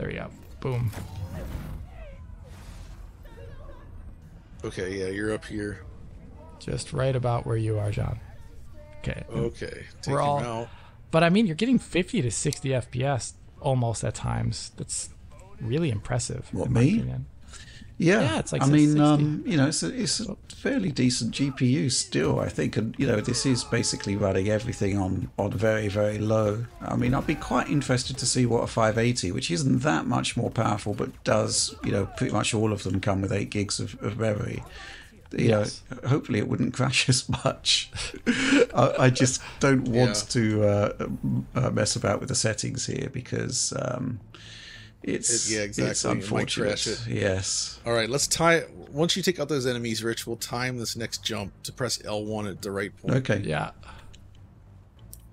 Speaker 1: we go. Boom.
Speaker 3: Okay, yeah, you're up here.
Speaker 1: Just right about where you are, John. Okay.
Speaker 3: Okay, take
Speaker 1: We're
Speaker 3: him
Speaker 1: all-
Speaker 3: out.
Speaker 1: But I mean, you're getting 50 to 60 FPS almost at times. That's really impressive.
Speaker 2: What,
Speaker 1: in my
Speaker 2: me?
Speaker 1: opinion.
Speaker 2: Yeah,
Speaker 1: it's like
Speaker 2: I mean,
Speaker 1: 60.
Speaker 2: you know, it's a fairly decent GPU still, I think, and you know, this is basically running everything on very, very low. I mean, I'd be quite interested to see what a 580, which isn't that much more powerful, but does, you know, pretty much all of them come with 8 gigs of memory. You
Speaker 1: Yes.
Speaker 2: know, hopefully it wouldn't crash as much. I just don't want to mess about with the settings here because it's
Speaker 3: exactly.
Speaker 2: it's
Speaker 3: It might
Speaker 2: unfortunate.
Speaker 3: crash it.
Speaker 2: Yes.
Speaker 3: All right, let's tie. Once you take out those enemies, Rich, we'll time this next jump to press L1 at the right point.
Speaker 2: Okay.
Speaker 1: Yeah.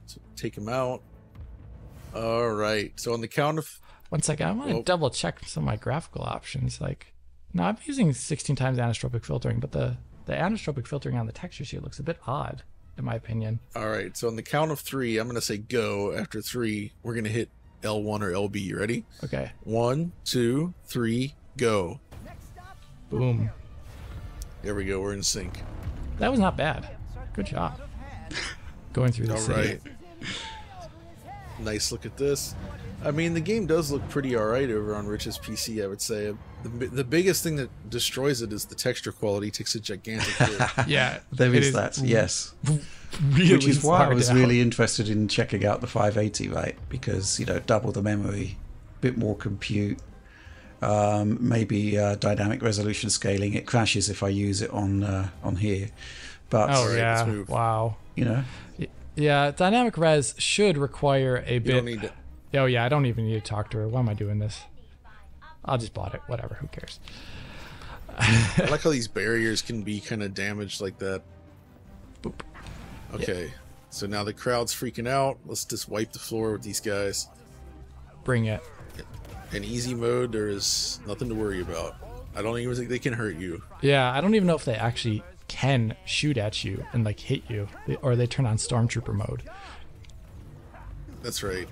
Speaker 3: So take him out. All right. So on the count of
Speaker 1: One second. I want to double check some of my graphical options. Like, now I'm using 16 times anisotropic filtering, but the anisotropic filtering on the textures here looks a bit odd, in my opinion.
Speaker 3: all right. So on the count of 3, I'm gonna say go. After 3, we're gonna hit L1 or LB. You ready?
Speaker 1: Okay.
Speaker 3: 1, 2, 3, go.
Speaker 1: Boom.
Speaker 3: There we go. We're in sync.
Speaker 1: That was not bad. Good job. Going through the
Speaker 3: All
Speaker 1: city.
Speaker 3: right. Nice look at this. I mean, the game does look pretty alright over on Rich's PC, I would say. The biggest thing that destroys it is the texture quality. It takes a gigantic hit.
Speaker 1: Yeah.
Speaker 2: There
Speaker 1: it
Speaker 2: is that, yes.
Speaker 1: Really
Speaker 2: Which is why I
Speaker 1: far
Speaker 2: was
Speaker 1: down.
Speaker 2: really interested in checking out the 580, right? Because, you know, double the memory, bit more compute, maybe dynamic resolution scaling. It crashes if I use it on here. But,
Speaker 1: Oh,
Speaker 3: Alright,
Speaker 1: yeah.
Speaker 3: let's move.
Speaker 1: Wow.
Speaker 2: you know,
Speaker 1: Yeah, dynamic res should require a
Speaker 3: You
Speaker 1: bit.
Speaker 3: don't need to.
Speaker 1: Oh, yeah, I don't even need to talk to her. Why am I doing this? I'll just bought it. Whatever. Who cares?
Speaker 3: I like how these barriers can be kind of damaged like that.
Speaker 1: Boop.
Speaker 3: Okay, so now the crowd's freaking out. Let's just wipe the floor with these guys.
Speaker 1: Bring it.
Speaker 3: In easy mode, there is nothing to worry about. I don't even think they can hurt you.
Speaker 1: Yeah, I don't even know if they actually can shoot at you and like hit you, or they turn on stormtrooper mode.
Speaker 3: That's right.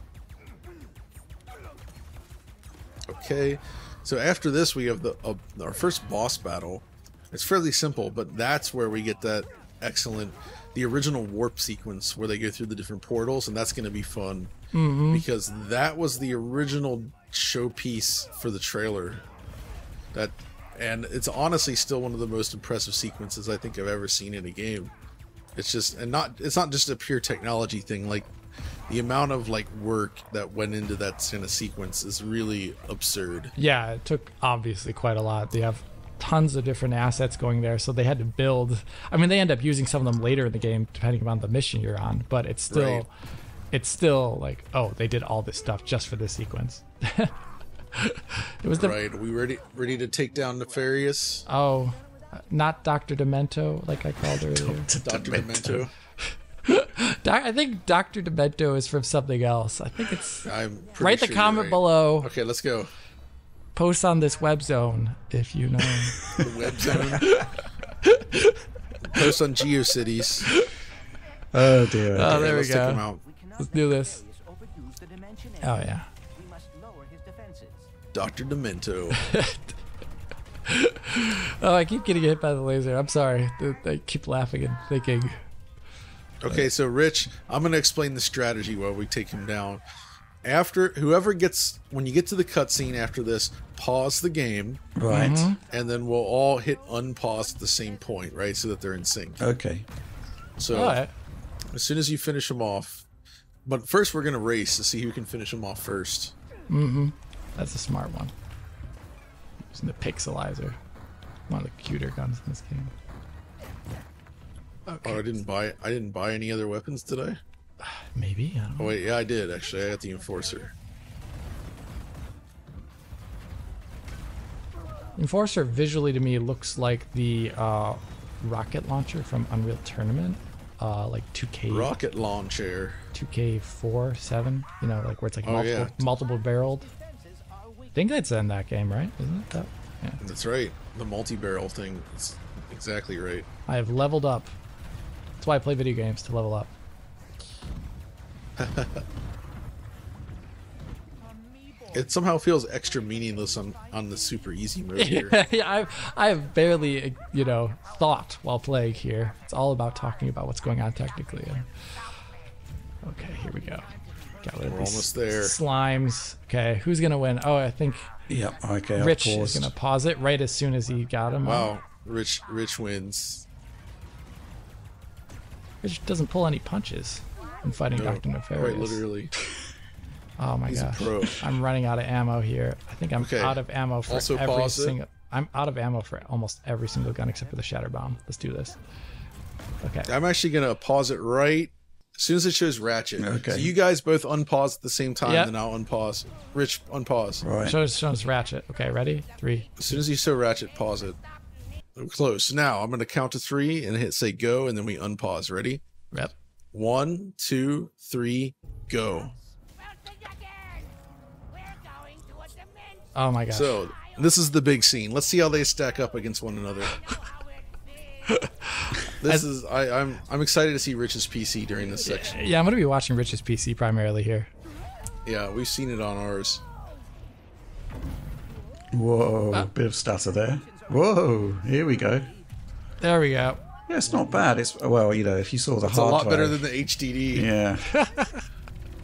Speaker 3: Okay, so after this we have our first boss battle. It's fairly simple, but that's where we get that excellent, the original warp sequence where they go through the different portals, and that's going to be fun because that was the original showpiece for the trailer. And it's honestly still one of the most impressive sequences I think I've ever seen in a game. It's just, it's not just a pure technology thing. Like, the amount of like work that went into that kind of sequence is really absurd.
Speaker 1: Yeah, it took obviously quite a lot. They have tons of different assets going there, so they had to build. I mean, they end up using some of them later in the game, depending on the mission you're on. But it's still,
Speaker 3: Right.
Speaker 1: it's still like, oh, they did all this stuff just for this sequence. It was the
Speaker 3: Right? Are we ready to take down Nefarious?
Speaker 1: not Dr. Demento, like I called her earlier.
Speaker 3: Dr. Demento.
Speaker 1: I think Dr. Demento is from something else. I think it's.
Speaker 3: I'm pretty
Speaker 1: Write the
Speaker 3: sure
Speaker 1: comment
Speaker 3: you're right.
Speaker 1: below.
Speaker 3: Okay, let's go.
Speaker 1: Post on this web zone if you know.
Speaker 3: The web zone. Post on GeoCities.
Speaker 2: oh dear.
Speaker 1: Oh, there we
Speaker 3: let's take
Speaker 1: go.
Speaker 3: him out.
Speaker 1: Let's do this. Oh yeah.
Speaker 3: Dr. Demento.
Speaker 1: Oh, I keep getting hit by the laser. I'm sorry. I keep laughing and thinking.
Speaker 3: Okay, so Rich, I'm going to explain the strategy while we take him down. After when you get to the cutscene after this, pause the game,
Speaker 2: Right.
Speaker 3: and then we'll all hit unpause at the same point, right? So that they're in sync.
Speaker 2: Okay.
Speaker 3: So
Speaker 1: All right.
Speaker 3: as soon as you finish them off, but first we're going to race to see who can finish them off first.
Speaker 1: That's a smart one. Using the pixelizer. One of the cuter guns in this game. Okay.
Speaker 3: Oh, I didn't buy any other weapons, did I?
Speaker 1: Maybe. I don't
Speaker 3: Oh
Speaker 1: know.
Speaker 3: wait, yeah, I did actually. I got the Enforcer.
Speaker 1: Enforcer visually to me looks like the rocket launcher from Unreal Tournament. Like 2K.
Speaker 3: Rocket launcher.
Speaker 1: 2K4, 7. You know, like where it's like
Speaker 3: Oh, yeah.
Speaker 1: multiple barreled. I think that's in that game, right? Isn't it? Yeah.
Speaker 3: That's right. The multi-barrel thing. It's exactly right.
Speaker 1: I have leveled up. That's why I play video games, to level up.
Speaker 3: It somehow feels extra meaningless on the super easy mode here.
Speaker 1: Yeah, I have barely, thought while playing here. It's all about talking about what's going on technically. Okay, here we go. Got rid of
Speaker 3: We're
Speaker 1: these
Speaker 3: almost there.
Speaker 1: Slimes. Okay, who's gonna win? Oh, I think
Speaker 2: Yep. Okay.
Speaker 1: Rich
Speaker 2: I've
Speaker 1: is
Speaker 2: paused.
Speaker 1: gonna pause it right as soon as he got him.
Speaker 3: Wow, Rich wins.
Speaker 1: Rich doesn't pull any punches in fighting Dr. Nefarious.
Speaker 3: Quite literally.
Speaker 1: Oh my
Speaker 3: He's a
Speaker 1: gosh.
Speaker 3: pro.
Speaker 1: I'm running out of ammo here. I think I'm
Speaker 3: Okay.
Speaker 1: out of ammo for
Speaker 3: Also
Speaker 1: every
Speaker 3: pause it.
Speaker 1: single. I'm out of ammo for almost every single gun except for the Shatter Bomb. Let's do this. Okay.
Speaker 3: I'm actually gonna pause it right as soon as it shows Ratchet.
Speaker 2: Okay.
Speaker 3: So you guys both unpause at the same time,
Speaker 1: Yep.
Speaker 3: then I'll unpause. Rich, unpause.
Speaker 2: Right.
Speaker 1: Shows Ratchet. Okay, ready? 3.
Speaker 3: As soon as you show Ratchet, pause it. We're close. Now I'm gonna count to 3 and hit say go, and then we unpause. Ready?
Speaker 1: Yep.
Speaker 3: 1, 2, 3, go.
Speaker 1: Oh my gosh.
Speaker 3: So this is the big scene. Let's see how they stack up against one another. I'm excited to see Rich's PC during this section.
Speaker 1: Yeah, I'm gonna be watching Rich's PC primarily here.
Speaker 3: Yeah, we've seen it on ours.
Speaker 2: Whoa. Bit of stutter there. Whoa. Here we go.
Speaker 1: There we go.
Speaker 2: Yeah, it's not bad. It's well, if you saw the
Speaker 3: It's a
Speaker 2: hard
Speaker 3: lot better
Speaker 2: drive-
Speaker 3: than the HDD.
Speaker 2: Yeah.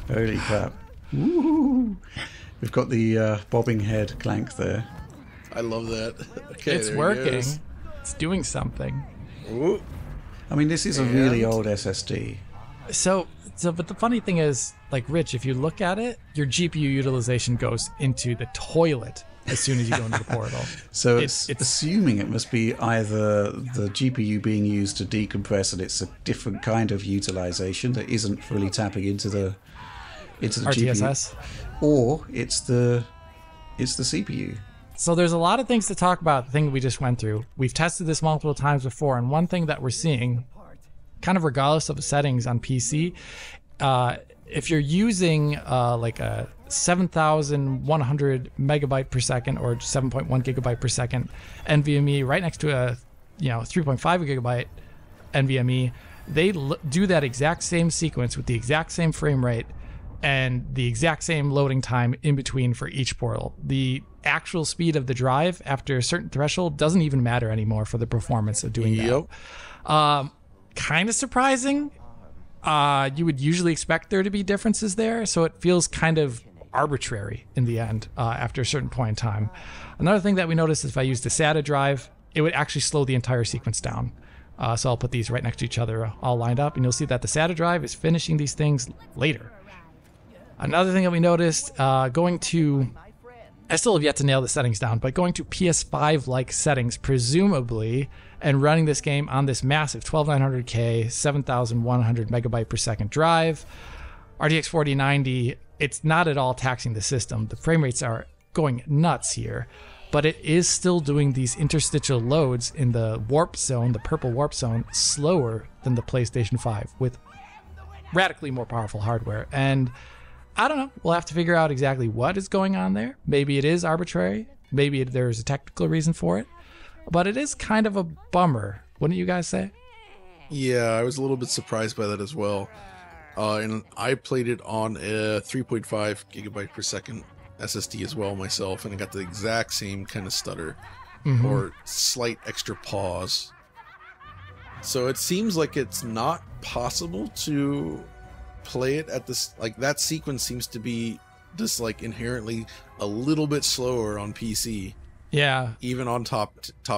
Speaker 2: Holy crap. Woo. We've got the bobbing head Clank there.
Speaker 3: I love that. Okay,
Speaker 1: It's
Speaker 3: there he
Speaker 1: working.
Speaker 3: goes.
Speaker 1: It's doing something.
Speaker 3: Ooh.
Speaker 2: I mean, this is a really old SSD.
Speaker 1: So, but the funny thing is, like, Rich, if you look at it, your GPU utilization goes into the toilet as soon as you go into the portal.
Speaker 2: So
Speaker 1: It's-
Speaker 2: it's assuming it must be either the GPU being used to decompress and it's a different kind of utilization that isn't fully tapping into the
Speaker 1: RTSS.
Speaker 2: GPU, or it's the CPU.
Speaker 1: So there's a lot of things to talk about. The thing we just went through. We've tested this multiple times before, and one thing that we're seeing, kind of regardless of the settings on PC, if you're using like a 7,100 megabyte per second or 7.1 gigabyte per second NVMe right next to a 3.5 gigabyte NVMe, they do that exact same sequence with the exact same frame rate and the exact same loading time in between for each portal. The actual speed of the drive after a certain threshold doesn't even matter anymore for the performance of doing
Speaker 3: Yep.
Speaker 1: that. Kind of surprising. You would usually expect there to be differences there, so it feels kind of arbitrary in the end after a certain point in time. Another thing that we noticed is if I used a SATA drive, it would actually slow the entire sequence down. So I'll put these right next to each other all lined up, and you'll see that the SATA drive is finishing these things later. Another thing that we noticed, I still have yet to nail the settings down, but going to PS5-like settings, presumably, and running this game on this massive 12900K, 7100 megabyte per second drive, RTX 4090, it's not at all taxing the system. The frame rates are going nuts here, but it is still doing these interstitial loads in the warp zone, the purple warp zone, slower than the PlayStation 5 with radically more powerful hardware. And I don't know. We'll have to figure out exactly what is going on there. Maybe it is arbitrary. Maybe there's a technical reason for it. But it is kind of a bummer, wouldn't you guys say?
Speaker 3: Yeah, I was a little bit surprised by that as well. And I played it on a 3.5 gigabyte per second SSD as well myself, and I got the exact same kind of stutter or slight extra pause. So it seems like it's not possible to play it at this, like, that sequence seems to be just like inherently a little bit slower on PC,
Speaker 1: Yeah,
Speaker 3: even on top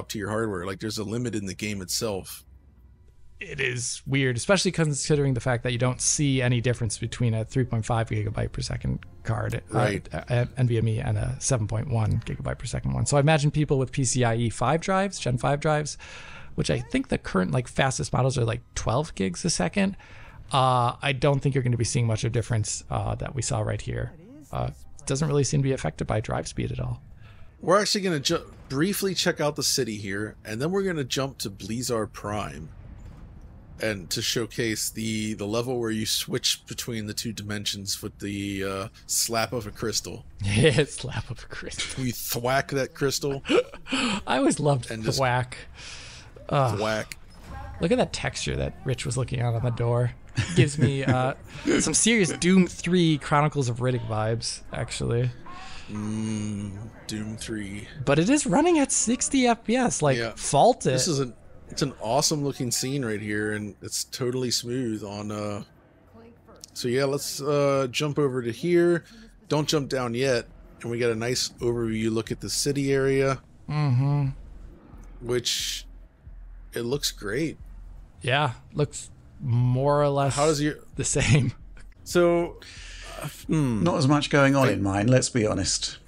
Speaker 3: tier hardware. Like, there's a limit in the game itself.
Speaker 1: it is weird, especially considering the fact that you don't see any difference between a 3.5 gigabyte per second card,
Speaker 3: Right.
Speaker 1: NVMe, and a 7.1 gigabyte per second one. So I imagine people with PCIe 5 drives, Gen 5 drives, which I think the current like fastest models are like 12 gigs a second. I don't think you're going to be seeing much of a difference that we saw right here. It doesn't really seem to be affected by drive speed at all.
Speaker 3: We're actually going to briefly check out the city here, and then we're going to jump to Blizar Prime, and to showcase the level where you switch between the two dimensions with the slap of a crystal.
Speaker 1: Yeah, slap of a crystal.
Speaker 3: You thwack that crystal,
Speaker 1: I always loved
Speaker 3: And
Speaker 1: the
Speaker 3: just-
Speaker 1: whack.
Speaker 3: thwack.
Speaker 1: Look at that texture that Rich was looking at on the door. Gives me some serious Doom 3 Chronicles of Riddick vibes, actually.
Speaker 3: Doom 3.
Speaker 1: But it is running at 60 FPS. Like,
Speaker 3: Yeah.
Speaker 1: fault it.
Speaker 3: This is it's an awesome looking scene right here, and it's totally smooth on so yeah, let's jump over to here. Don't jump down yet. And we got a nice overview look at the city area.
Speaker 1: Mm-hmm.
Speaker 3: Which it looks great.
Speaker 1: Yeah, looks more or less the same.
Speaker 3: So
Speaker 2: not as much going on in mine, let's be honest.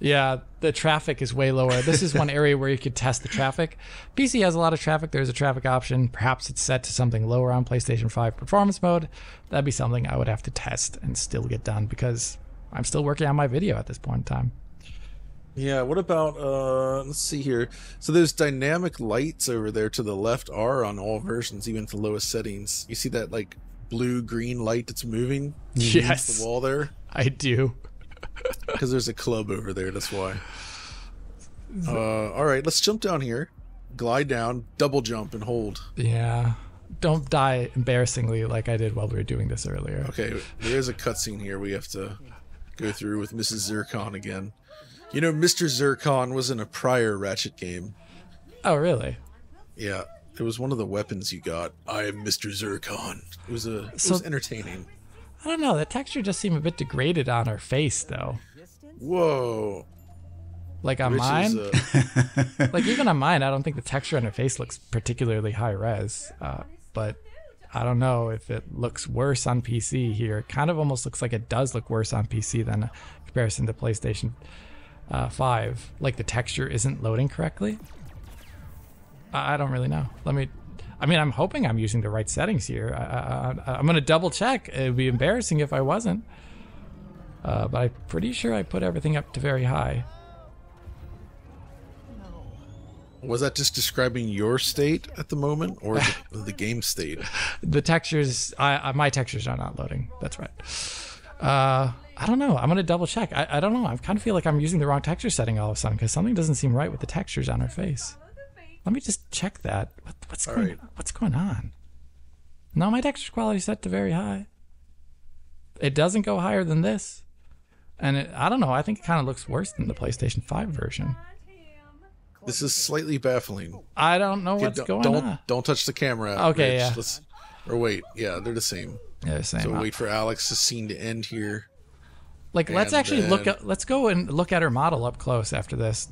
Speaker 1: Yeah, the traffic is way lower. This is one area where you could test the traffic. PC has a lot of traffic. There's a traffic option. Perhaps it's set to something lower on PlayStation 5 performance mode. That'd be something I would have to test and still get done because I'm still working on my video at this point in time.
Speaker 3: Yeah, what about, let's see here. So those dynamic lights over there to the left are on all versions, even at the lowest settings. You see that, like, blue-green light that's moving?
Speaker 1: Yes.
Speaker 3: The wall there?
Speaker 1: I do.
Speaker 3: Because there's a club over there, that's why. Alright, let's jump down here. Glide down, double jump, and hold.
Speaker 1: Yeah. Don't die embarrassingly like I did while we were doing this earlier.
Speaker 3: Okay, there is a cutscene here we have to go through with Mrs. Zircon again. You know, Mr. Zircon was in a prior Ratchet game.
Speaker 1: Oh, really?
Speaker 3: Yeah, it was one of the weapons you got. I am Mr. Zircon. It was entertaining.
Speaker 1: I don't know. The texture just seemed a bit degraded on her face, though.
Speaker 3: Whoa.
Speaker 1: Like on mine? Like even on mine, I don't think the texture on her face looks particularly high res. But I don't know if it looks worse on PC here. It kind of almost looks like it does look worse on PC than in comparison to PlayStation 5. Like the texture isn't loading correctly. I don't really know. I'm hoping I'm using the right settings here. I'm going to double check. It would be embarrassing if I wasn't. But I'm pretty sure I put everything up to very high.
Speaker 3: Was that just describing your state at the moment, or the game state?
Speaker 1: The textures, my textures are not loading. That's right. I don't know. I'm going to double check. I don't know. I kind of feel like I'm using the wrong texture setting all of a sudden because something doesn't seem right with the textures on her face. Let me just check that. What's going on? No, my texture quality is set to very high. It doesn't go higher than this. And I don't know. I think it kind of looks worse than the PlayStation 5 version.
Speaker 3: This is slightly baffling.
Speaker 1: I don't know what's going on.
Speaker 3: Don't touch the camera.
Speaker 1: Okay,
Speaker 3: Rich.
Speaker 1: yeah.
Speaker 3: Or wait. Yeah, they're the same.
Speaker 1: Yeah, the same.
Speaker 3: So wait for Alex's scene to end here.
Speaker 1: Like, let's actually let's go and look at her model up close after this.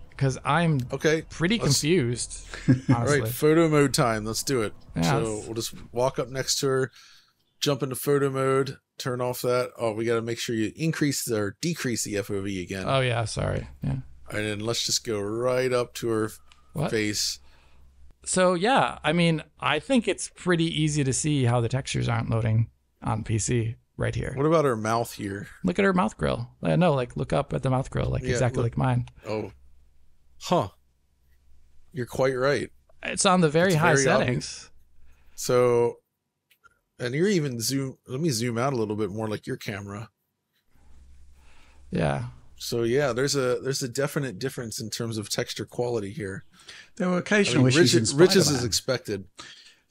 Speaker 1: Because I'm pretty confused, honestly.
Speaker 3: All right, photo mode time. Let's do it.
Speaker 1: Yeah,
Speaker 3: so we'll just walk up next to her, jump into photo mode, turn off that. Oh, we got to make sure you increase or decrease the FOV again.
Speaker 1: Oh, yeah, sorry. Yeah.
Speaker 3: And then let's just go right up to her face.
Speaker 1: So, yeah, I think it's pretty easy to see how the textures aren't loading on PC right here.
Speaker 3: What about her mouth here?
Speaker 1: Look at her mouth grill. No, like, look up at the mouth grill, exactly like mine.
Speaker 3: Oh. Huh. You're quite right.
Speaker 1: It's on the very high settings.
Speaker 3: So, and you're even let me zoom out a little bit more like your camera.
Speaker 1: Yeah.
Speaker 3: So yeah, there's a definite difference in terms of texture quality here.
Speaker 2: There were occasional issues in Spider-Man,
Speaker 3: Riches is expected.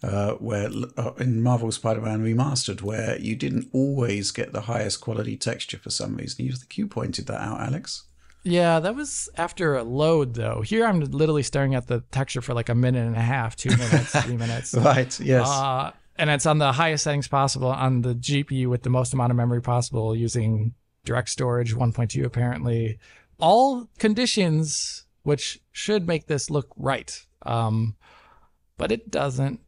Speaker 2: Where in Marvel Spider-Man Remastered, where you didn't always get the highest quality texture for some reason. You pointed that out, Alex.
Speaker 1: Yeah, that was after a load, though. Here I'm literally staring at the texture for like a minute and a half, 2 minutes, 3 minutes.
Speaker 2: Right, yes.
Speaker 1: And it's on the highest settings possible on the GPU with the most amount of memory possible using direct storage 1.2 apparently. All conditions which should make this look right. But it doesn't.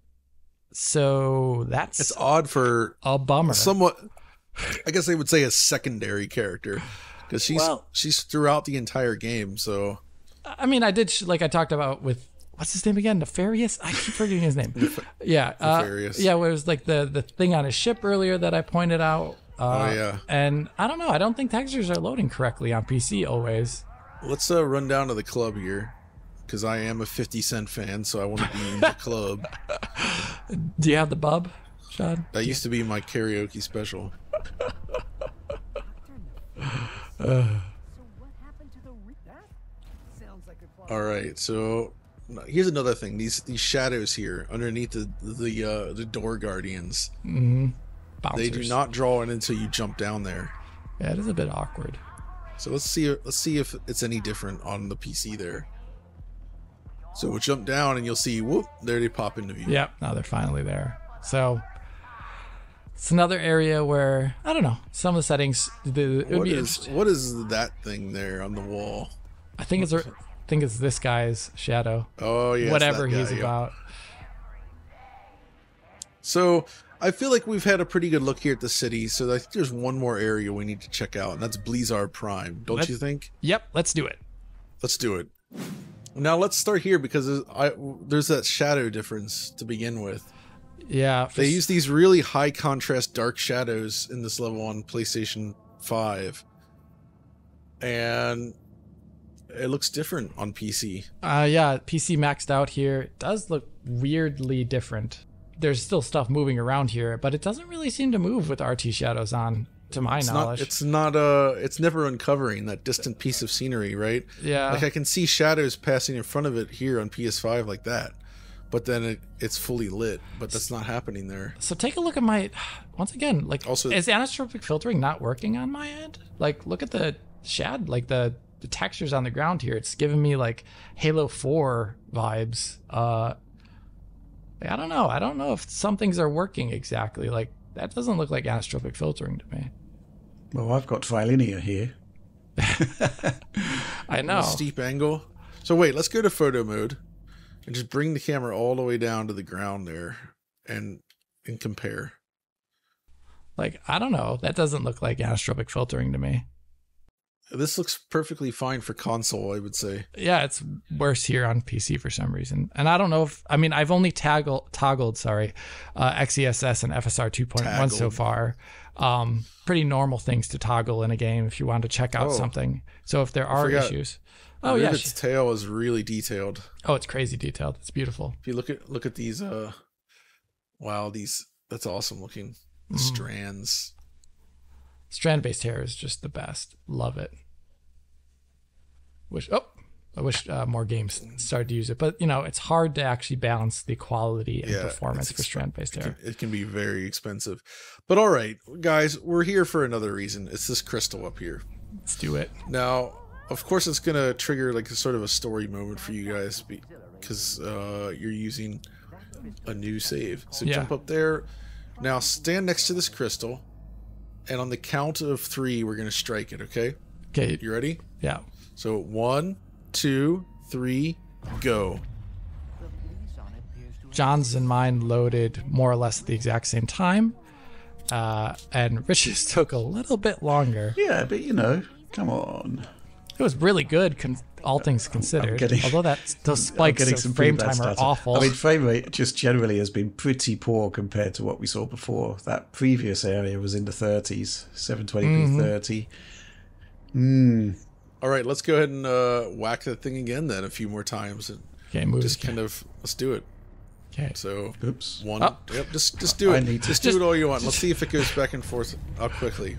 Speaker 1: So it's
Speaker 3: odd for
Speaker 1: a bummer.
Speaker 3: Somewhat, I guess they would say a secondary character. Because she's throughout the entire game, so...
Speaker 1: I did, like I talked about with... What's his name again? Nefarious? I keep forgetting his name. Yeah.
Speaker 3: Nefarious.
Speaker 1: Yeah, where it was like the thing on his ship earlier that I pointed out.
Speaker 3: Oh, yeah.
Speaker 1: And I don't know. I don't think textures are loading correctly on PC always.
Speaker 3: Let's run down to the club here. Because I am a 50 Cent fan, so I want to be in the club.
Speaker 1: Do you have the bub, Sean?
Speaker 3: That used to be my karaoke special. All right, so here's another thing. These shadows here underneath the door guardians.
Speaker 1: Mm-hmm.
Speaker 3: They do not draw in until you jump down there.
Speaker 1: Yeah, it is a bit awkward.
Speaker 3: So let's see if it's any different on the PC there. So we'll jump down and you'll see, whoop, there they pop into view.
Speaker 1: Yep, now they're finally there. So it's another area where, I don't know, some of the settings,
Speaker 3: what is that thing there on the wall?
Speaker 1: I think it's this guy's shadow.
Speaker 3: Oh yeah,
Speaker 1: whatever he's about.
Speaker 3: So I feel like we've had a pretty good look here at the city. So I think there's one more area we need to check out, and that's Blizar Prime. Don't you think?
Speaker 1: Yep, let's do it.
Speaker 3: Let's do it. Now let's start here because there's that shadow difference to begin with.
Speaker 1: Yeah,
Speaker 3: they use these really high contrast dark shadows in this level on PlayStation 5, and it looks different on PC.
Speaker 1: Yeah, PC maxed out here. It does look weirdly different. There's still stuff moving around here, but it doesn't really seem to move with RT shadows on, to my knowledge.
Speaker 3: It's never uncovering that distant piece of scenery, right?
Speaker 1: Yeah.
Speaker 3: Like I can see shadows passing in front of it here on PS5 like that. But then it's fully lit, but that's not happening there.
Speaker 1: So take a look at my, once again, like,
Speaker 3: also,
Speaker 1: is anisotropic filtering not working on my end? Like, look at the shad, like the textures on the ground here. It's giving me like Halo 4 vibes. I don't know. I don't know if some things are working exactly. Like, that doesn't look like anisotropic filtering to me.
Speaker 2: Well, I've got trilinear here.
Speaker 1: I know.
Speaker 3: A steep angle. So wait, let's go to photo mode. And just bring the camera all the way down to the ground there and compare.
Speaker 1: Like, I don't know. That doesn't look like anisotropic filtering to me.
Speaker 3: This looks perfectly fine for console, I would say.
Speaker 1: Yeah, it's worse here on PC for some reason. And I don't know if, I mean, I've only toggled, XESS and FSR 2.1 so far. Pretty normal things to toggle in a game if you want to check out something. So if there are issues. Oh yeah,
Speaker 3: its tail is really detailed.
Speaker 1: Oh, it's crazy detailed. It's beautiful.
Speaker 3: If you look at these, wow, that's awesome looking strands.
Speaker 1: Strand-based hair is just the best. Love it. I wish more games started to use it, but it's hard to actually balance the quality and performance for strand-based hair.
Speaker 3: It can be very expensive, but all right, guys, we're here for another reason. It's this crystal up here.
Speaker 1: Let's do it
Speaker 3: now. Of course, it's going to trigger like a sort of a story moment for you guys because you're using a new save. So jump up there. Now stand next to this crystal, and on the count of 3, we're going to strike it, okay?
Speaker 1: Okay.
Speaker 3: You ready?
Speaker 1: Yeah.
Speaker 3: So 1, 2, 3, go.
Speaker 1: John's and mine loaded more or less at the exact same time, and Rich's took a little bit longer.
Speaker 2: Yeah, but come on.
Speaker 1: It was really good, all things considered. Although those spikes of frame time are awful.
Speaker 2: I mean, frame rate just generally has been pretty poor compared to what we saw before. That previous area was in the 30s, 720p 30.
Speaker 3: All right, let's go ahead and whack that thing again then a few more times. And let's do it.
Speaker 1: Okay.
Speaker 3: So,
Speaker 2: oops.
Speaker 3: One. Oh. Yep. Just do it. Just do it all you want. Let's see if it goes back and forth quickly.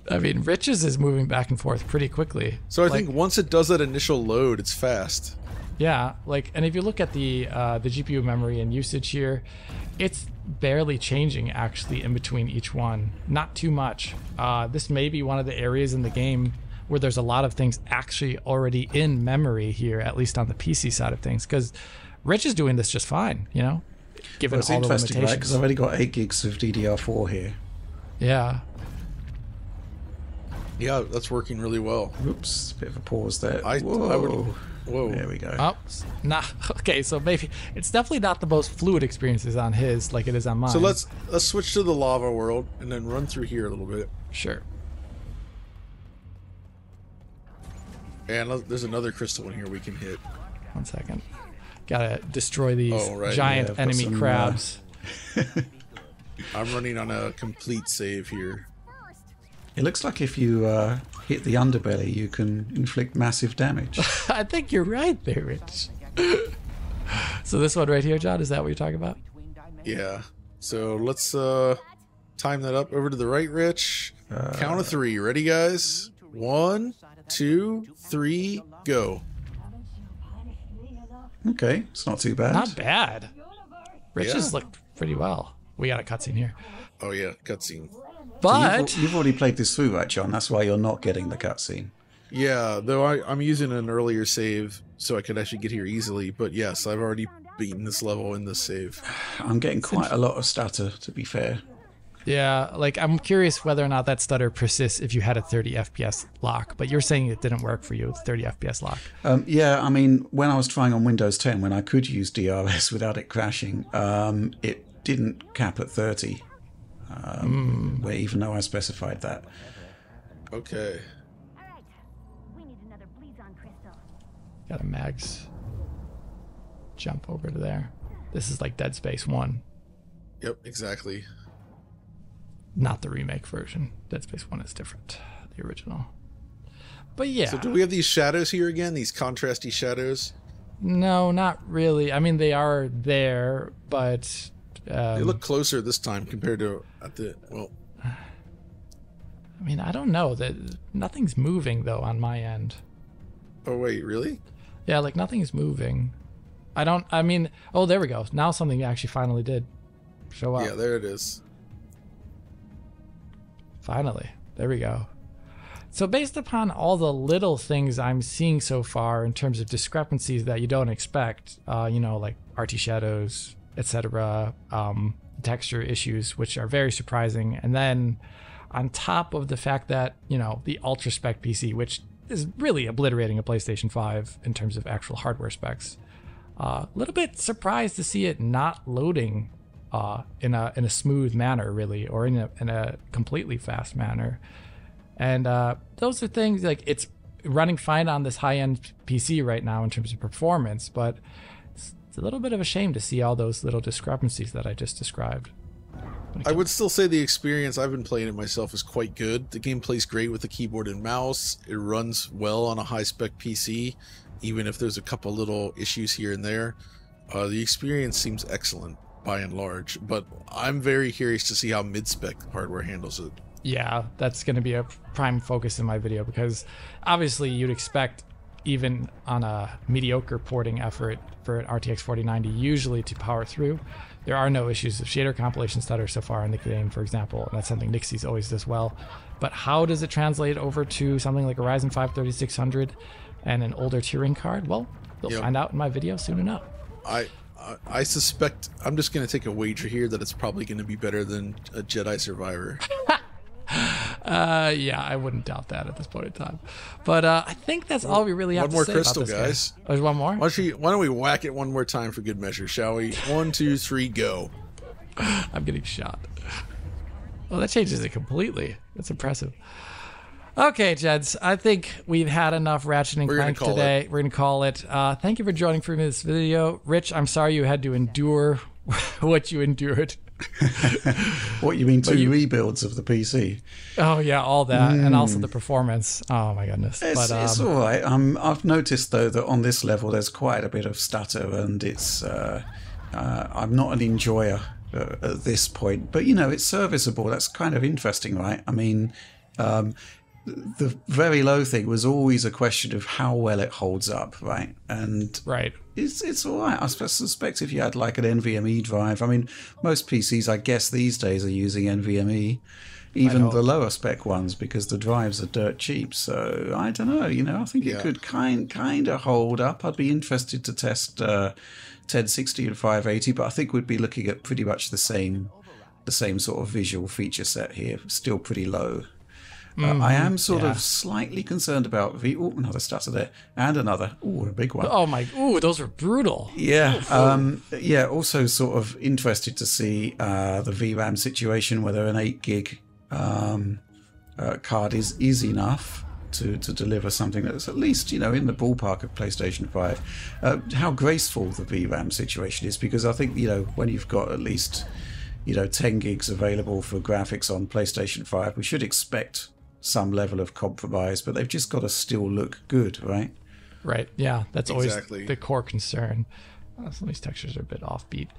Speaker 1: I mean, Rich's is moving back and forth pretty quickly.
Speaker 3: So I think once it does that initial load, it's fast.
Speaker 1: Yeah, and if you look at the GPU memory and usage here, it's barely changing actually in between each one. Not too much. This may be one of the areas in the game where there's a lot of things actually already in memory here, at least on the PC side of things, because Rich is doing this just fine, given all the limitations.
Speaker 2: Right? Because I've already got 8 gigs of DDR4 here.
Speaker 1: Yeah.
Speaker 3: Yeah, that's working really well.
Speaker 2: Oops, bit of a pause there.
Speaker 3: Whoa.
Speaker 2: There we go.
Speaker 1: Oh, okay, so maybe it's definitely not the most fluid experiences on his like it is on mine.
Speaker 3: So let's switch to the lava world and then run through here a little bit.
Speaker 1: Sure.
Speaker 3: And there's another crystal in here we can hit.
Speaker 1: 1 second. Gotta destroy these giant enemy crabs.
Speaker 3: I'm running on a complete save here.
Speaker 2: It looks like if you hit the underbelly, you can inflict massive damage.
Speaker 1: I think you're right there, Rich. So this one right here, John, is that what you're talking about?
Speaker 3: Yeah. So let's time that up over to the right, Rich. Count of 3. Ready, guys? 1, 2, 3, go.
Speaker 2: Okay, it's not too bad.
Speaker 1: Not bad. Rich has looked pretty well. We got a cutscene here.
Speaker 3: Oh yeah, cutscene.
Speaker 1: But
Speaker 2: so you've already played this through, right, John? That's why you're not getting the cutscene.
Speaker 3: Yeah, though I'm using an earlier save so I could actually get here easily. But yes, I've already beaten this level in this save.
Speaker 2: I'm getting quite a lot of stutter, to be fair.
Speaker 1: yeah, like I'm curious whether or not that stutter persists if you had a 30 FPS lock. But you're saying it didn't work for you with 30 FPS lock.
Speaker 2: Yeah, I mean, when I was trying on Windows 10, when I could use DRS without it crashing, it didn't cap at 30, where even though I specified that.
Speaker 3: Okay.
Speaker 1: Got a mags jump over to there. This is like Dead Space 1.
Speaker 3: Yep, exactly.
Speaker 1: Not the remake version. Dead Space 1 is different. The original. But yeah.
Speaker 3: So do we have these shadows here again? These contrasty shadows?
Speaker 1: No, not really. I mean, they are there, but...
Speaker 3: they look closer this time compared to well...
Speaker 1: I mean, I don't know. Nothing's moving, though, on my end.
Speaker 3: Oh, wait, really?
Speaker 1: Yeah, like, nothing's moving. I mean... Oh, there we go. Now something actually finally did show up.
Speaker 3: Yeah, there it is.
Speaker 1: Finally. There we go. So based upon all the little things I'm seeing so far in terms of discrepancies that you don't expect, you know, like RT shadows, etc., texture issues, which are very surprising. And then on top of the fact that, you know, the ultra spec PC, which is really obliterating a PlayStation 5 in terms of actual hardware specs, a little bit surprised to see it not loading in a smooth manner, really, or in a completely fast manner. And those are things like it's running fine on this high-end PC right now in terms of performance, but it's a little bit of a shame to see all those little discrepancies that I just described.
Speaker 3: I would still say the experience, I've been playing it myself, is quite good. The game plays great with the keyboard and mouse. It runs well on a high-spec PC, even if there's a couple little issues here and there. The experience seems excellent by and large, but I'm very curious to see how mid-spec hardware handles it.
Speaker 1: Yeah, that's going to be a prime focus in my video, because obviously you'd expect, even on a mediocre porting effort for an RTX 4090 usually to power through. There are no issues of shader compilation stutter so far in the game, for example, and that's something Nixie's always does well. But how does it translate over to something like a Ryzen 5 3600 and an older Turing card? Well, you'll find out in my video soon enough.
Speaker 3: I suspect, I'm just going to take a wager here that it's probably going to be better than a Jedi Survivor.
Speaker 1: Yeah, I wouldn't doubt that at this point in time. But I think that's all we really have to say about this.
Speaker 3: One more crystal, guys.
Speaker 1: Oh, there's one more?
Speaker 3: Why don't we whack it one more time for good measure, shall we? 1, 2, 3, go.
Speaker 1: I'm getting shot. Well, that changes it completely. That's impressive. Okay, Jeds, I think we've had enough Ratchet and Clank today. We're going to call it. Thank you for joining for this video. Rich, I'm sorry you had to endure what you endured.
Speaker 2: What you mean, two rebuilds of the PC?
Speaker 1: Oh yeah, all that, and also the performance. Oh my goodness!
Speaker 2: It's all right. I've noticed though that on this level there's quite a bit of stutter, and it's I'm not an enjoyer at this point, but you know it's serviceable. That's kind of interesting, right? I mean, the very low thing was always a question of how well it holds up, right? And it's all right. I suspect if you had like an NVMe drive, I mean, most PCs, I guess these days are using NVMe, even the lower spec ones, because the drives are dirt cheap. So I don't know, you know, I think it could kind of hold up. I'd be interested to test 1060 and 580, but I think we'd be looking at pretty much the same sort of visual feature set here, still pretty low. I am sort of slightly concerned about another stutter there, and another. Ooh, a big one.
Speaker 1: Oh my! Ooh, those were brutal.
Speaker 2: Yeah, also sort of interested to see the VRAM situation, whether an 8 gig card is enough to deliver something that's at least, you know, in the ballpark of PlayStation 5. How graceful the VRAM situation is, because I think, you know, when you've got at least, you know, 10 gigs available for graphics on PlayStation 5, we should expect some level of compromise, but they've just got to still look good, right?
Speaker 1: Right, yeah, that's always the core concern. Some of these textures are a bit offbeat.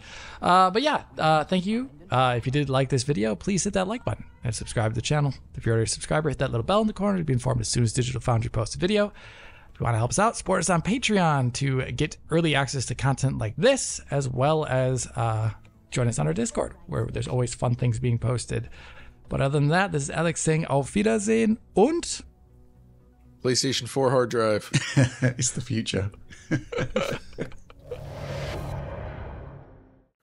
Speaker 1: But yeah, thank you. If you did like this video, please hit that like button and subscribe to the channel. If you're already a subscriber, hit that little bell in the corner to be informed as soon as Digital Foundry posts a video. If you want to help us out, support us on Patreon to get early access to content like this, as well as join us on our Discord, where there's always fun things being posted. But other than that, this is Alex saying Auf Wiedersehen und
Speaker 3: PlayStation 4 hard drive.
Speaker 2: It's the future.